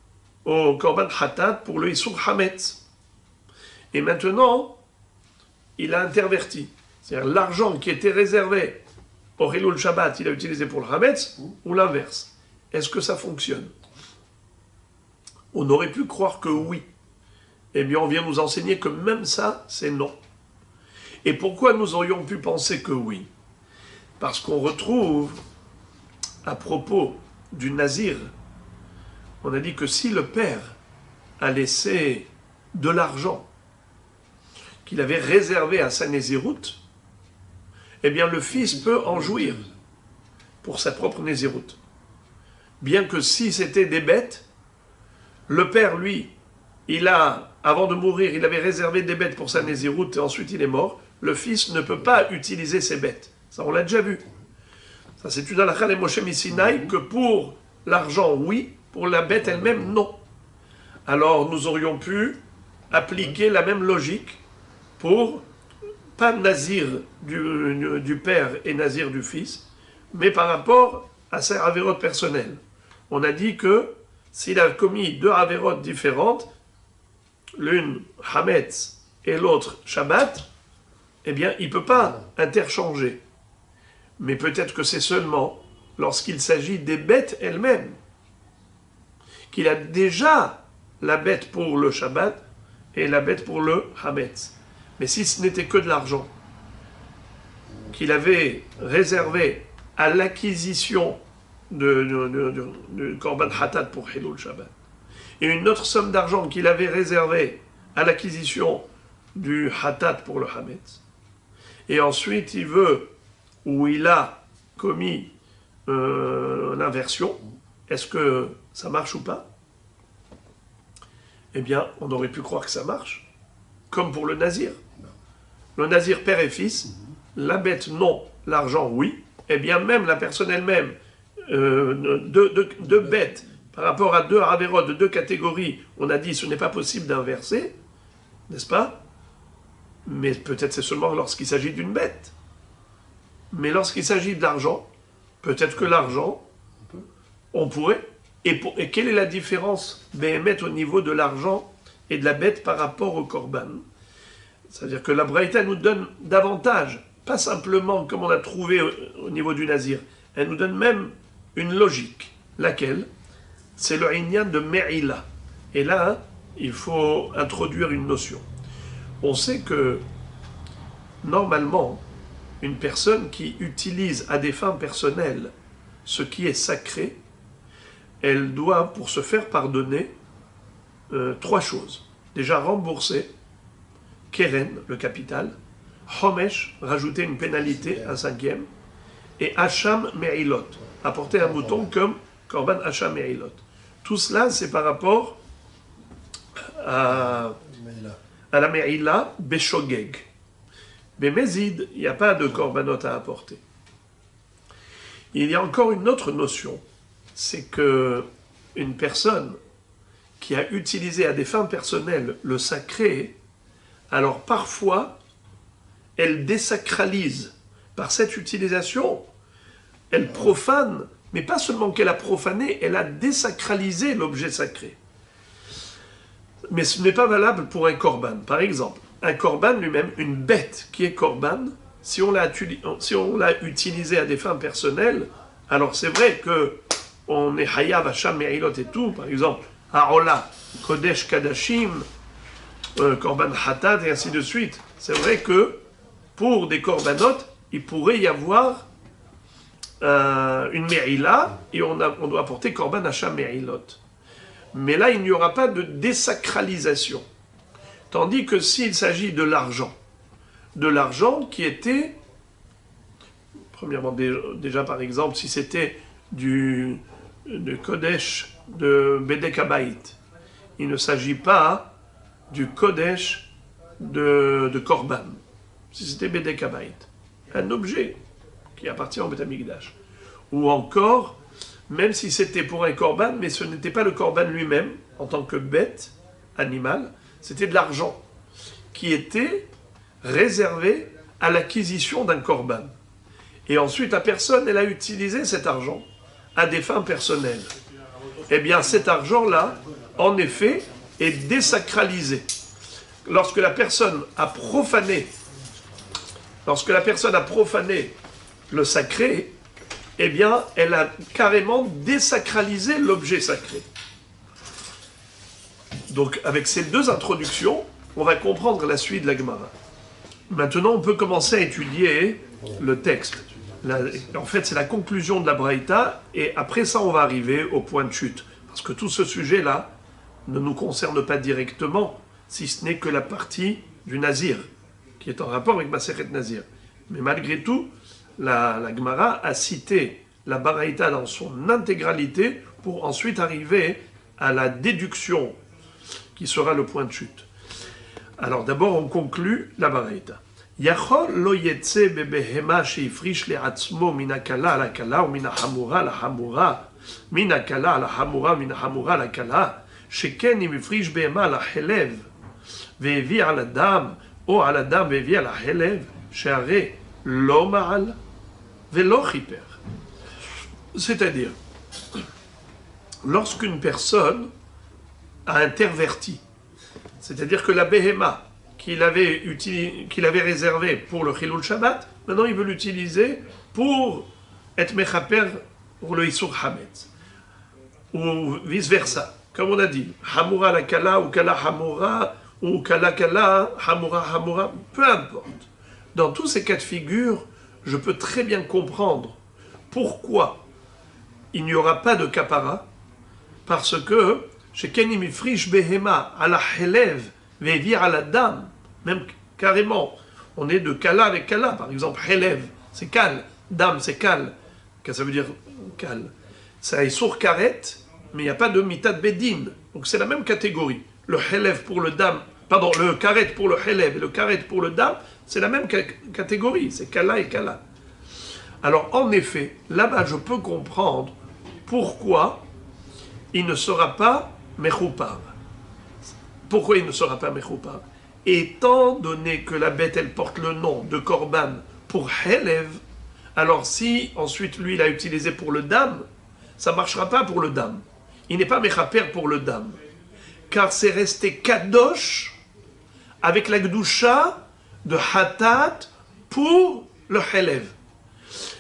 au korban hatat pour le Isur Hametz. Et maintenant, il a interverti. C'est-à-dire l'argent qui était réservé au Hilul Shabbat, il a utilisé pour le Hametz, ou l'inverse. Est-ce que ça fonctionne? On aurait pu croire que oui. Eh bien, on vient nous enseigner que même ça, c'est non. Et pourquoi nous aurions pu penser que oui? Parce qu'on retrouve, à propos du nazir, on a dit que si le père a laissé de l'argent qu'il avait réservé à sa nésiroute, eh bien, le fils peut en jouir pour sa propre nésiroute. Bien que si c'était des bêtes, le père, lui, avant de mourir, il avait réservé des bêtes pour sa nésiroute et ensuite il est mort. Le fils ne peut pas utiliser ces bêtes. Ça, on l'a déjà vu. Ça, c'est une halakha de Moshe Misinaï que pour l'argent, oui, pour la bête elle-même, non. Alors, nous aurions pu appliquer la même logique pour, pas nazir du père et nazir du fils, mais par rapport à ses avérotes personnelles. On a dit que s'il a commis deux avérotes différentes, l'une Hametz et l'autre Shabbat, eh bien, il ne peut pas interchanger. Mais peut-être que c'est seulement lorsqu'il s'agit des bêtes elles-mêmes, qu'il a déjà la bête pour le Shabbat et la bête pour le Hametz. Mais si ce n'était que de l'argent qu'il avait réservé à l'acquisition de Korban Hatat pour Hilul Shabbat, et une autre somme d'argent qu'il avait réservée à l'acquisition du Hatat pour le Hametz, et ensuite il veut, ou il a commis l'inversion, est-ce que ça marche ou pas? Eh bien, on aurait pu croire que ça marche, comme pour le nazir. Le nazir père et fils, la bête non, l'argent oui. Eh bien, même la personne elle-même, deux bêtes, par rapport à deux avérotes de deux catégories, on a dit ce n'est pas possible d'inverser, n'est-ce pas? Mais peut-être c'est seulement lorsqu'il s'agit d'une bête. Mais lorsqu'il s'agit d'argent, peut-être que l'argent, on pourrait. Et quelle est la différence Béhémet au niveau de l'argent et de la bête par rapport au Korban? C'est-à-dire que la Braïta nous donne davantage, pas simplement comme on a trouvé au niveau du Nazir, elle nous donne même une logique. Laquelle? C'est le Inyan de Me'ila. Et là, il faut introduire une notion. On sait que, normalement, une personne qui utilise à des fins personnelles ce qui est sacré, elle doit, pour se faire pardonner, trois choses. Déjà, rembourser, Keren, le capital, Homesh, rajouter une pénalité, un cinquième, et Hacham Me'ilot, apporter un mouton comme Korban Hacham Me'ilot. Tout cela, c'est par rapport à la Me'ila Beshogeg. Bémézid, il n'y a pas de korbanot à apporter. Il y a encore une autre notion, c'est que une personne qui a utilisé à des fins personnelles le sacré, alors parfois, elle désacralise. Par cette utilisation, elle profane, mais pas seulement qu'elle a profané, elle a désacralisé l'objet sacré. Mais ce n'est pas valable pour un korban. Par exemple, un korban lui-même, une bête qui est korban, si on l'a utilisé à des fins personnelles, alors c'est vrai que on est hayav, hacham, me'ilot et tout, par exemple, ha'ola, kodesh, kadashim, korban hatat et ainsi de suite. C'est vrai que pour des korbanot, il pourrait y avoir une me'ila et on doit apporter korban hacham, me'ilot. Mais là, il n'y aura pas de désacralisation. Tandis que s'il s'agit de l'argent qui était, premièrement, déjà par exemple, si c'était de Kodesh de Bedek Habayit, il ne s'agit pas du Kodesh de Korban. Si c'était Bedek Habayit, un objet qui appartient au Beth Amikdash. Ou encore, même si c'était pour un Korban, mais ce n'était pas le Korban lui-même, en tant que bête, animal, c'était de l'argent qui était réservé à l'acquisition d'un Korban. Et ensuite, la personne, elle a utilisé cet argent à des fins personnelles. Eh bien, cet argent-là, en effet, est désacralisé. Lorsque la personne a profané le sacré, eh bien, elle a carrément désacralisé l'objet sacré. Donc, avec ces deux introductions, on va comprendre la suite de la Gemara. Maintenant, on peut commencer à étudier le texte. En fait, c'est la conclusion de la Braïta, et après ça, on va arriver au point de chute. Parce que tout ce sujet-là ne nous concerne pas directement, si ce n'est que la partie du Nazir, qui est en rapport avec Masechet Nazir. Mais malgré tout, la Gemara a cité la Braïta dans son intégralité pour ensuite arriver à la déduction qui sera le point de chute. Alors d'abord on conclut la Braïta. Yachol lo yetse bebehema sheifrish le'atzmo min hakala la kala ou min hamura la hamura min hakala la hamura min hamura la kala sheken im ifrish behema la helev ve'evi al adam ou al adam ve'evi al helev she'are lo ma'al ve'lo chiper. C'est-à-dire, lorsqu'une personne a interverti, c'est-à-dire que la Behema qu'il avait réservée pour le Chilul Shabbat, maintenant il veut l'utiliser pour être Mechaper pour le Isur Hametz, ou vice-versa, comme on a dit, Hamura la Kala ou Kala Hamura, ou kala kala, hamura hamura, peu importe. Dans tous ces cas de figure, je peux très bien comprendre pourquoi il n'y aura pas de kapara, parce que chez Kenim Ifrish Behema à la Helev Vevir à la dame, même carrément, on est de kala avec kala, par exemple, Helev, c'est kal, dame, c'est kal, que ça veut dire kal. Ça est sourd karet, mais il n'y a pas de mitad bedin, donc c'est la même catégorie. Le Helev pour le dame, pardon, le karet pour le Helev et le karet pour le dame, c'est la même catégorie, c'est kala et kala. Alors en effet, là-bas je peux comprendre pourquoi il ne sera pas mechoupar. Pourquoi il ne sera pas mechoupar? Étant donné que la bête elle porte le nom de korban pour Helev, alors si ensuite lui il a utilisé pour le dam, ça ne marchera pas pour le dam. Il n'est pas mechaper pour le dam. Car c'est resté kadosh avec la gdusha de hatat pour le Helev.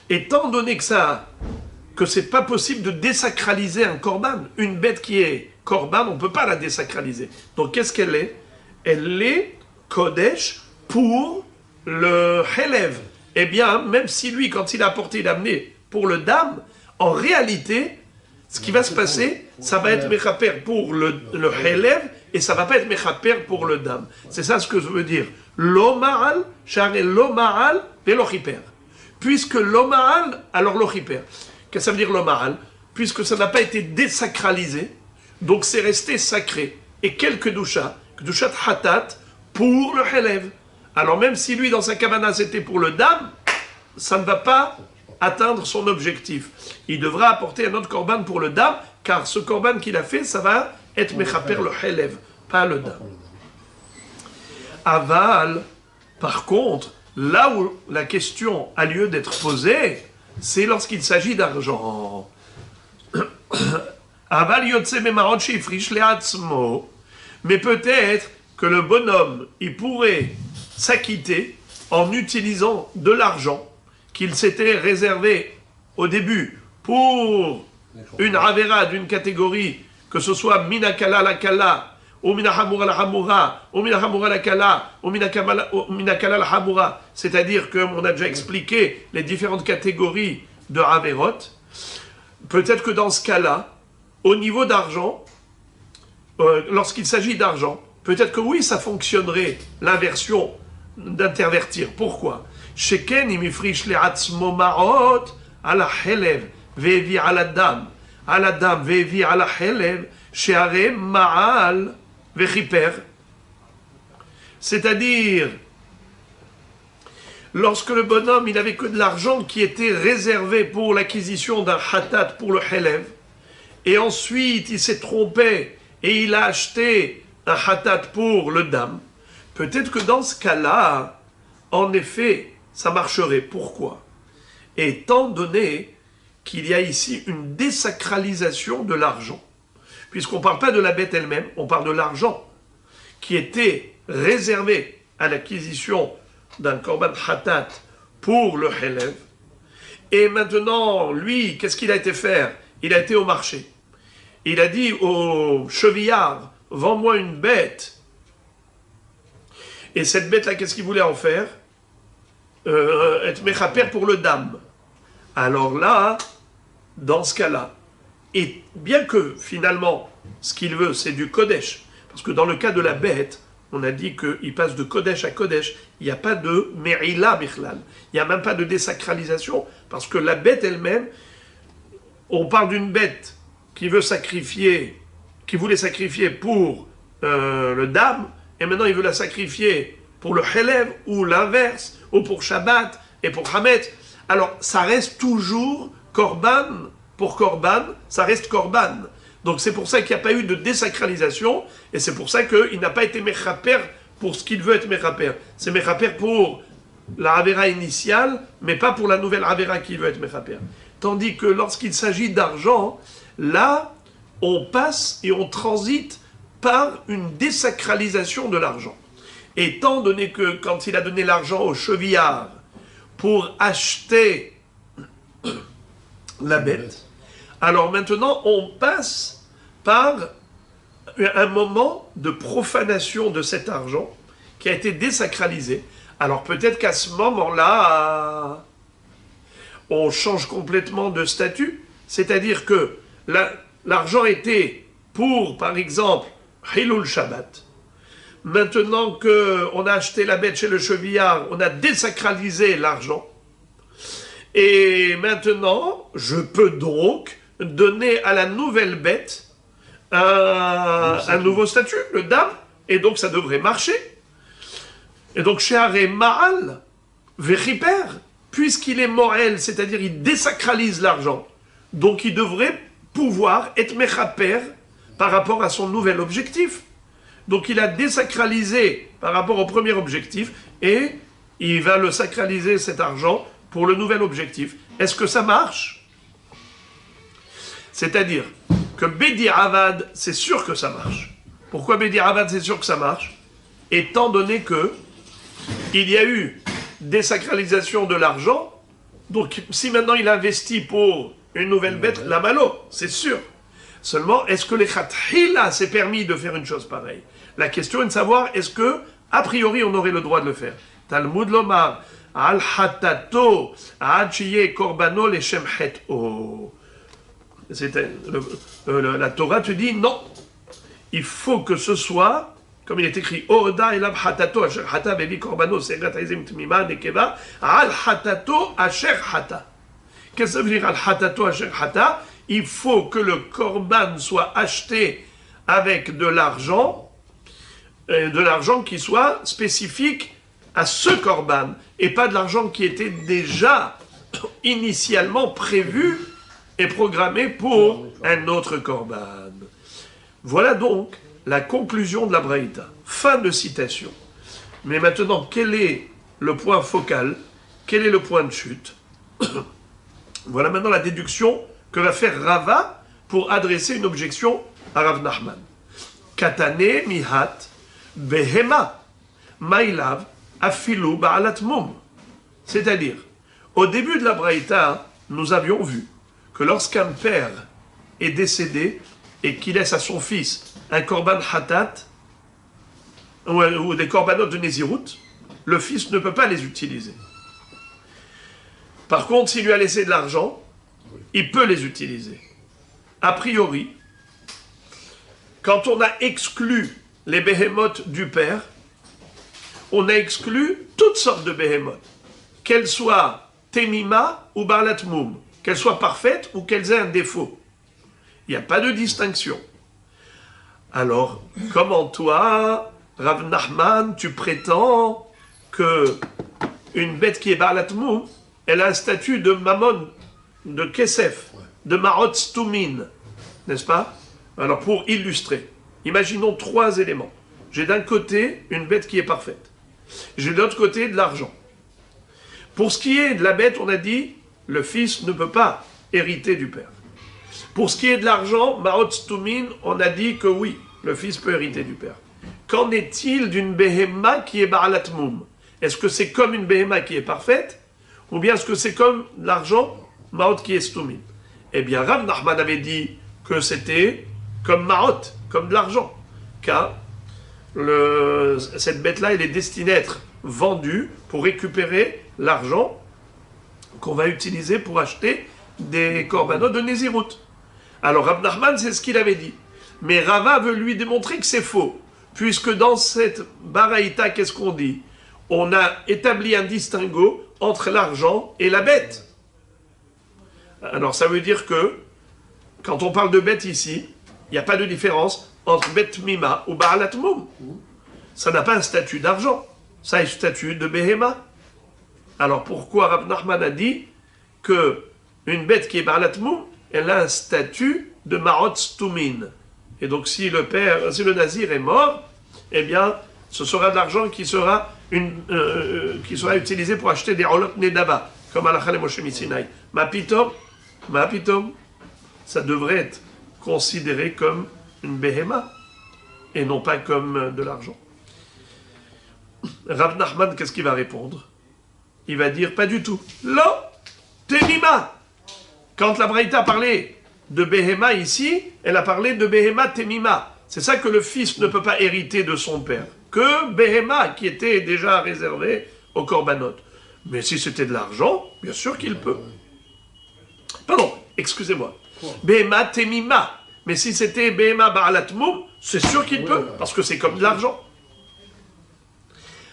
Étant donné que c'est pas possible de désacraliser un korban, une bête qui est korban, on ne peut pas la désacraliser. Donc qu'est-ce qu'elle est? Elle est kodesh pour le Helev. Eh bien, même si lui, quand il a apporté, il a amené pour le dam, en réalité, ce qui va se passer, ça va être mechaper pour le Helev et ça va pas être mechaper pour le dam. C'est ça ce que je veux dire. L'omaal, share l'omaal, velochiper. Puisque l'omaal, alors l'ochiper. Qu'est-ce que ça veut dire l'omaal? Puisque ça n'a pas été désacralisé, donc c'est resté sacré. Et quel kedushat hatat pour le Helev. Alors même si lui, dans sa kavana, c'était pour le dam, ça ne va pas atteindre son objectif. Il devra apporter un autre korban pour le dam, car ce korban qu'il a fait, ça va être mechaper le Helev, pas le dam. Aval, par contre, là où la question a lieu d'être posée, c'est lorsqu'il s'agit d'argent. Aval yotse memarot shifrish leatzmo, mais peut-être que le bonhomme, il pourrait s'acquitter en utilisant de l'argent qu'il s'était réservé au début pour une avera d'une catégorie, que ce soit minakala la kala, ou minahamura la hamura, ou minahamura la kala, ou minakala la hamura, c'est-à-dire qu'on a déjà expliqué les différentes catégories de averot. Peut-être que dans ce cas-là, au niveau d'argent, lorsqu'il s'agit d'argent, peut-être que oui, ça fonctionnerait, l'inversion d'intervertir. Pourquoi? Sheken imifrish le'atzmo ma'ot ala helev ve'evi ala dam ve'evi ala helev she'are ma'al ve'chiper. C'est-à-dire, lorsque le bonhomme, il n'avait que de l'argent qui était réservé pour l'acquisition d'un hatat pour le helev, et ensuite il s'est trompé et il a acheté un hatat pour le dam, peut-être que dans ce cas-là, en effet, ça marcherait. Pourquoi? Étant donné qu'il y a ici une désacralisation de l'argent, puisqu'on ne parle pas de la bête elle-même, on parle de l'argent qui était réservé à l'acquisition d'un korban hatat pour le helev, et maintenant, lui, qu'est-ce qu'il a été faire? Il a été au marché. Il a dit au chevillard, vends-moi une bête. Et cette bête-là, qu'est-ce qu'il voulait en faire? Être mechaper pour le dam. Alors là, dans ce cas-là, et bien que finalement, ce qu'il veut, c'est du kodesh, parce que dans le cas de la bête, on a dit qu'il passe de kodesh à kodesh, il n'y a pas de merila bichlal, il n'y a même pas de désacralisation, parce que la bête elle-même, on parle d'une bête qui veut sacrifier, qui voulait sacrifier pour le dam, et maintenant il veut la sacrifier pour le helev, ou l'inverse, ou pour Shabbat, et pour Hamet. Alors, ça reste toujours korban pour korban, ça reste korban. Donc c'est pour ça qu'il n'y a pas eu de désacralisation, et c'est pour ça qu'il n'a pas été mechaper pour ce qu'il veut être mechaper. C'est mechaper pour la avera initiale, mais pas pour la nouvelle avera qu'il veut être mechaper. Tandis que lorsqu'il s'agit d'argent, là, on passe et on transite par une désacralisation de l'argent. Étant donné que quand il a donné l'argent au chevillard pour acheter la bête, alors maintenant on passe par un moment de profanation de cet argent qui a été désacralisé. Alors peut-être qu'à ce moment-là, on change complètement de statut, c'est-à-dire que l'argent était pour, par exemple, Hilul Shabbat. Maintenant qu'on a acheté la bête chez le chevillard, on a désacralisé l'argent. Et maintenant, je peux donc donner à la nouvelle bête un nouveau statut, le dam, et donc ça devrait marcher. Et donc, chez Haré Ma'al, Vechiper, puisqu'il est Moël, c'est-à-dire il désacralise l'argent, donc il devrait pouvoir être Mechaper par rapport à son nouvel objectif. Donc il a désacralisé par rapport au premier objectif et il va le sacraliser cet argent pour le nouvel objectif. Est-ce que ça marche? C'est-à-dire que Bedi Avad, c'est sûr que ça marche. Pourquoi Bedi Avad, c'est sûr que ça marche? Étant donné que il y a eu désacralisation de l'argent, donc si maintenant il investit pour une nouvelle bête, la malo, c'est sûr. Seulement, est-ce que les Khatkhila s'est permis de faire une chose pareille? La question est de savoir, est-ce que, a priori, on aurait le droit de le faire? Talmud Lomar, al hatato, achiye korbano le shemhet o. La Torah te dit non. Il faut que ce soit, comme il est écrit, Oda elab hatato asher hata bevi korbano segat aizim tmima nekeva al hatato asher hata. Qu'est-ce que ça veut dire al hatato asher hata? Il faut que le korban soit acheté avec de l'argent qui soit spécifique à ce korban, et pas de l'argent qui était déjà initialement prévu et programmé pour un autre korban. Voilà donc la conclusion de la Braïta. Fin de citation. Mais maintenant, quel est le point focal? Quel est le point de chute? Voilà maintenant la déduction que va faire Rava pour adresser une objection à Rav Nachman. Katane mihat behema mailav afilu ba'alat mum. C'est-à-dire, au début de la Braïta, nous avions vu que lorsqu'un père est décédé et qu'il laisse à son fils un korban hatat ou des korbanot de Nézirut, le fils ne peut pas les utiliser. Par contre, s'il lui a laissé de l'argent, il peut les utiliser. A priori, quand on a exclu les béhémotes du père, on a exclu toutes sortes de béhémotes, qu'elles soient temima ou balat mum, qu'elles soient parfaites ou qu'elles aient un défaut. Il n'y a pas de distinction. Alors, comment toi, Rav Nachman, tu prétends que une bête qui est balat mum, elle a un statut de mammon, de kesef, de marot stumin, n'est-ce pas? Alors pour illustrer, imaginons trois éléments. J'ai d'un côté une bête qui est parfaite. J'ai de l'autre côté de l'argent. Pour ce qui est de la bête, on a dit, le fils ne peut pas hériter du père. Pour ce qui est de l'argent, marot stumin, on a dit que oui, le fils peut hériter du père. Qu'en est-il d'une béhéma qui est ba'alat mum? Est-ce que c'est comme une béhéma qui est parfaite? Ou bien est-ce que c'est comme l'argent, Maot qui est Stumin? Eh bien, Rav Nachman avait dit que c'était comme Maot, comme de l'argent. Car cette bête-là, elle est destinée à être vendue pour récupérer l'argent qu'on va utiliser pour acheter des korbanot de Nézirut. Alors, Rav Nachman, c'est ce qu'il avait dit. Mais Rava veut lui démontrer que c'est faux. Puisque dans cette baraïta, qu'est-ce qu'on dit? On a établi un distinguo entre l'argent et la bête. Alors ça veut dire que, quand on parle de bête ici, il n'y a pas de différence entre bête mima ou ba'alat mum. Ça n'a pas un statut d'argent, ça a un statut de béhéma. Alors pourquoi Rav Nachman a dit que une bête qui est ba'alat mum, elle a un statut de marot stumin. Et donc si le nazir est mort, eh bien ce sera de l'argent qui sera utilisé pour acheter des olot nedava, comme à la Chalem Moshe Mitsinai. Ma pitom, ça devrait être considéré comme une béhéma, et non pas comme de l'argent. Rav Nachman, qu'est-ce qu'il va répondre? Il va dire, pas du tout. Lo, temima. Quand la Braïta a parlé de béhéma ici, elle a parlé de béhéma temima. C'est ça que le fils ne peut pas hériter de son père. Que Behema, qui était déjà réservé au korbanot. Mais si c'était de l'argent, bien sûr qu'il peut. Pardon, excusez-moi. Behema temima. Mais si c'était Behema ba'alatmoum, c'est sûr qu'il peut, parce que c'est comme de l'argent.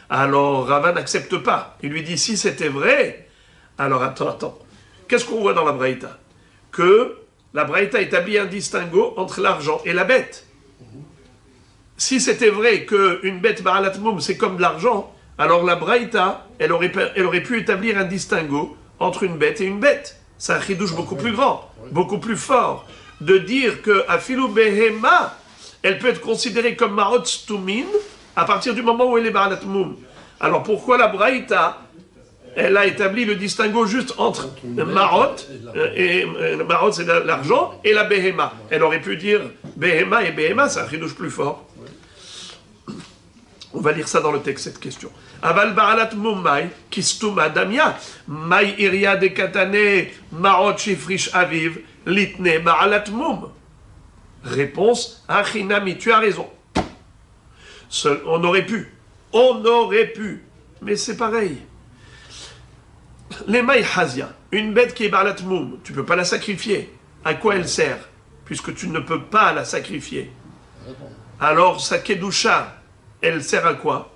Alors Rava n'accepte pas. Il lui dit, si c'était vrai, alors attends. Qu'est-ce qu'on voit dans la Braïta? Que la Braïta établit un distinguo entre l'argent et la bête. Si c'était vrai qu'une bête ba'alatmoum, c'est comme de l'argent, alors la Braïta, elle aurait pu établir un distinguo entre une bête et une bête. C'est un chidouche beaucoup plus grand, beaucoup plus fort, de dire que Afilu Behema, elle peut être considérée comme Marot Stumin à partir du moment où elle est ba'alatmoum. Alors pourquoi la Braïta, elle a établi le distinguo juste entre Marot, et Marot c'est l'argent, et la Behema. Elle aurait pu dire Behema et Behema, c'est un chidouche plus fort. On va lire ça dans le texte, cette question. Aval ba'alat mumai, kistuma damia, mai iria de katane, marot shifrish aviv, litne ba'alat mum. Réponse, achinami, tu as raison. On aurait pu, mais c'est pareil. Les mai hazia, une bête qui est ba'alat mum, tu ne peux pas la sacrifier. À quoi elle sert? Puisque tu ne peux pas la sacrifier. Alors, sa kedusha, elle sert à quoi?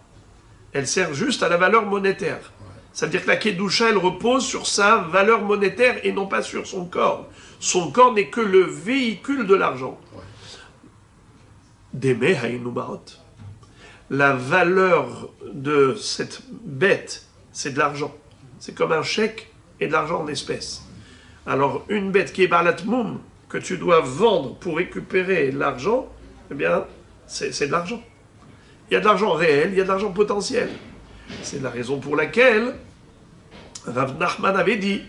Elle sert juste à la valeur monétaire. Ça veut dire que la kedusha, elle repose sur sa valeur monétaire et non pas sur son corps. Son corps n'est que le véhicule de l'argent. Deme haïnu marot. La valeur de cette bête, c'est de l'argent. C'est comme un chèque et de l'argent en espèces. Alors, une bête qui est ba'alatmoum, que tu dois vendre pour récupérer l'argent, eh bien, c'est de l'argent. Il y a de l'argent réel, il y a de l'argent potentiel. C'est la raison pour laquelle Rav Nachman avait dit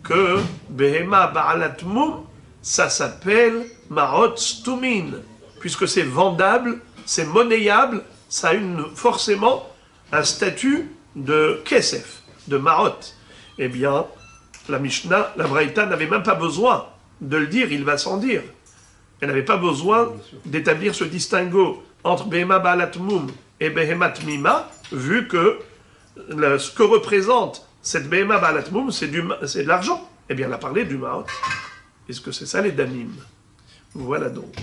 que Behema ba'alatmoum, ça s'appelle Marot Stumin, puisque c'est vendable, c'est monnayable, ça a forcément un statut de Kesef, de Marot. Eh bien, la Mishnah, la Braïta n'avait même pas besoin de le dire, il va sans dire. Elle n'avait pas besoin d'établir ce distinguo entre Behema ba'alatmoum et Behema tmima, vu que ce que représente cette Behema ba'alatmoum, c'est de l'argent. Eh bien, elle a parlé du Maot. Est-ce que c'est ça les Danim? Voilà donc.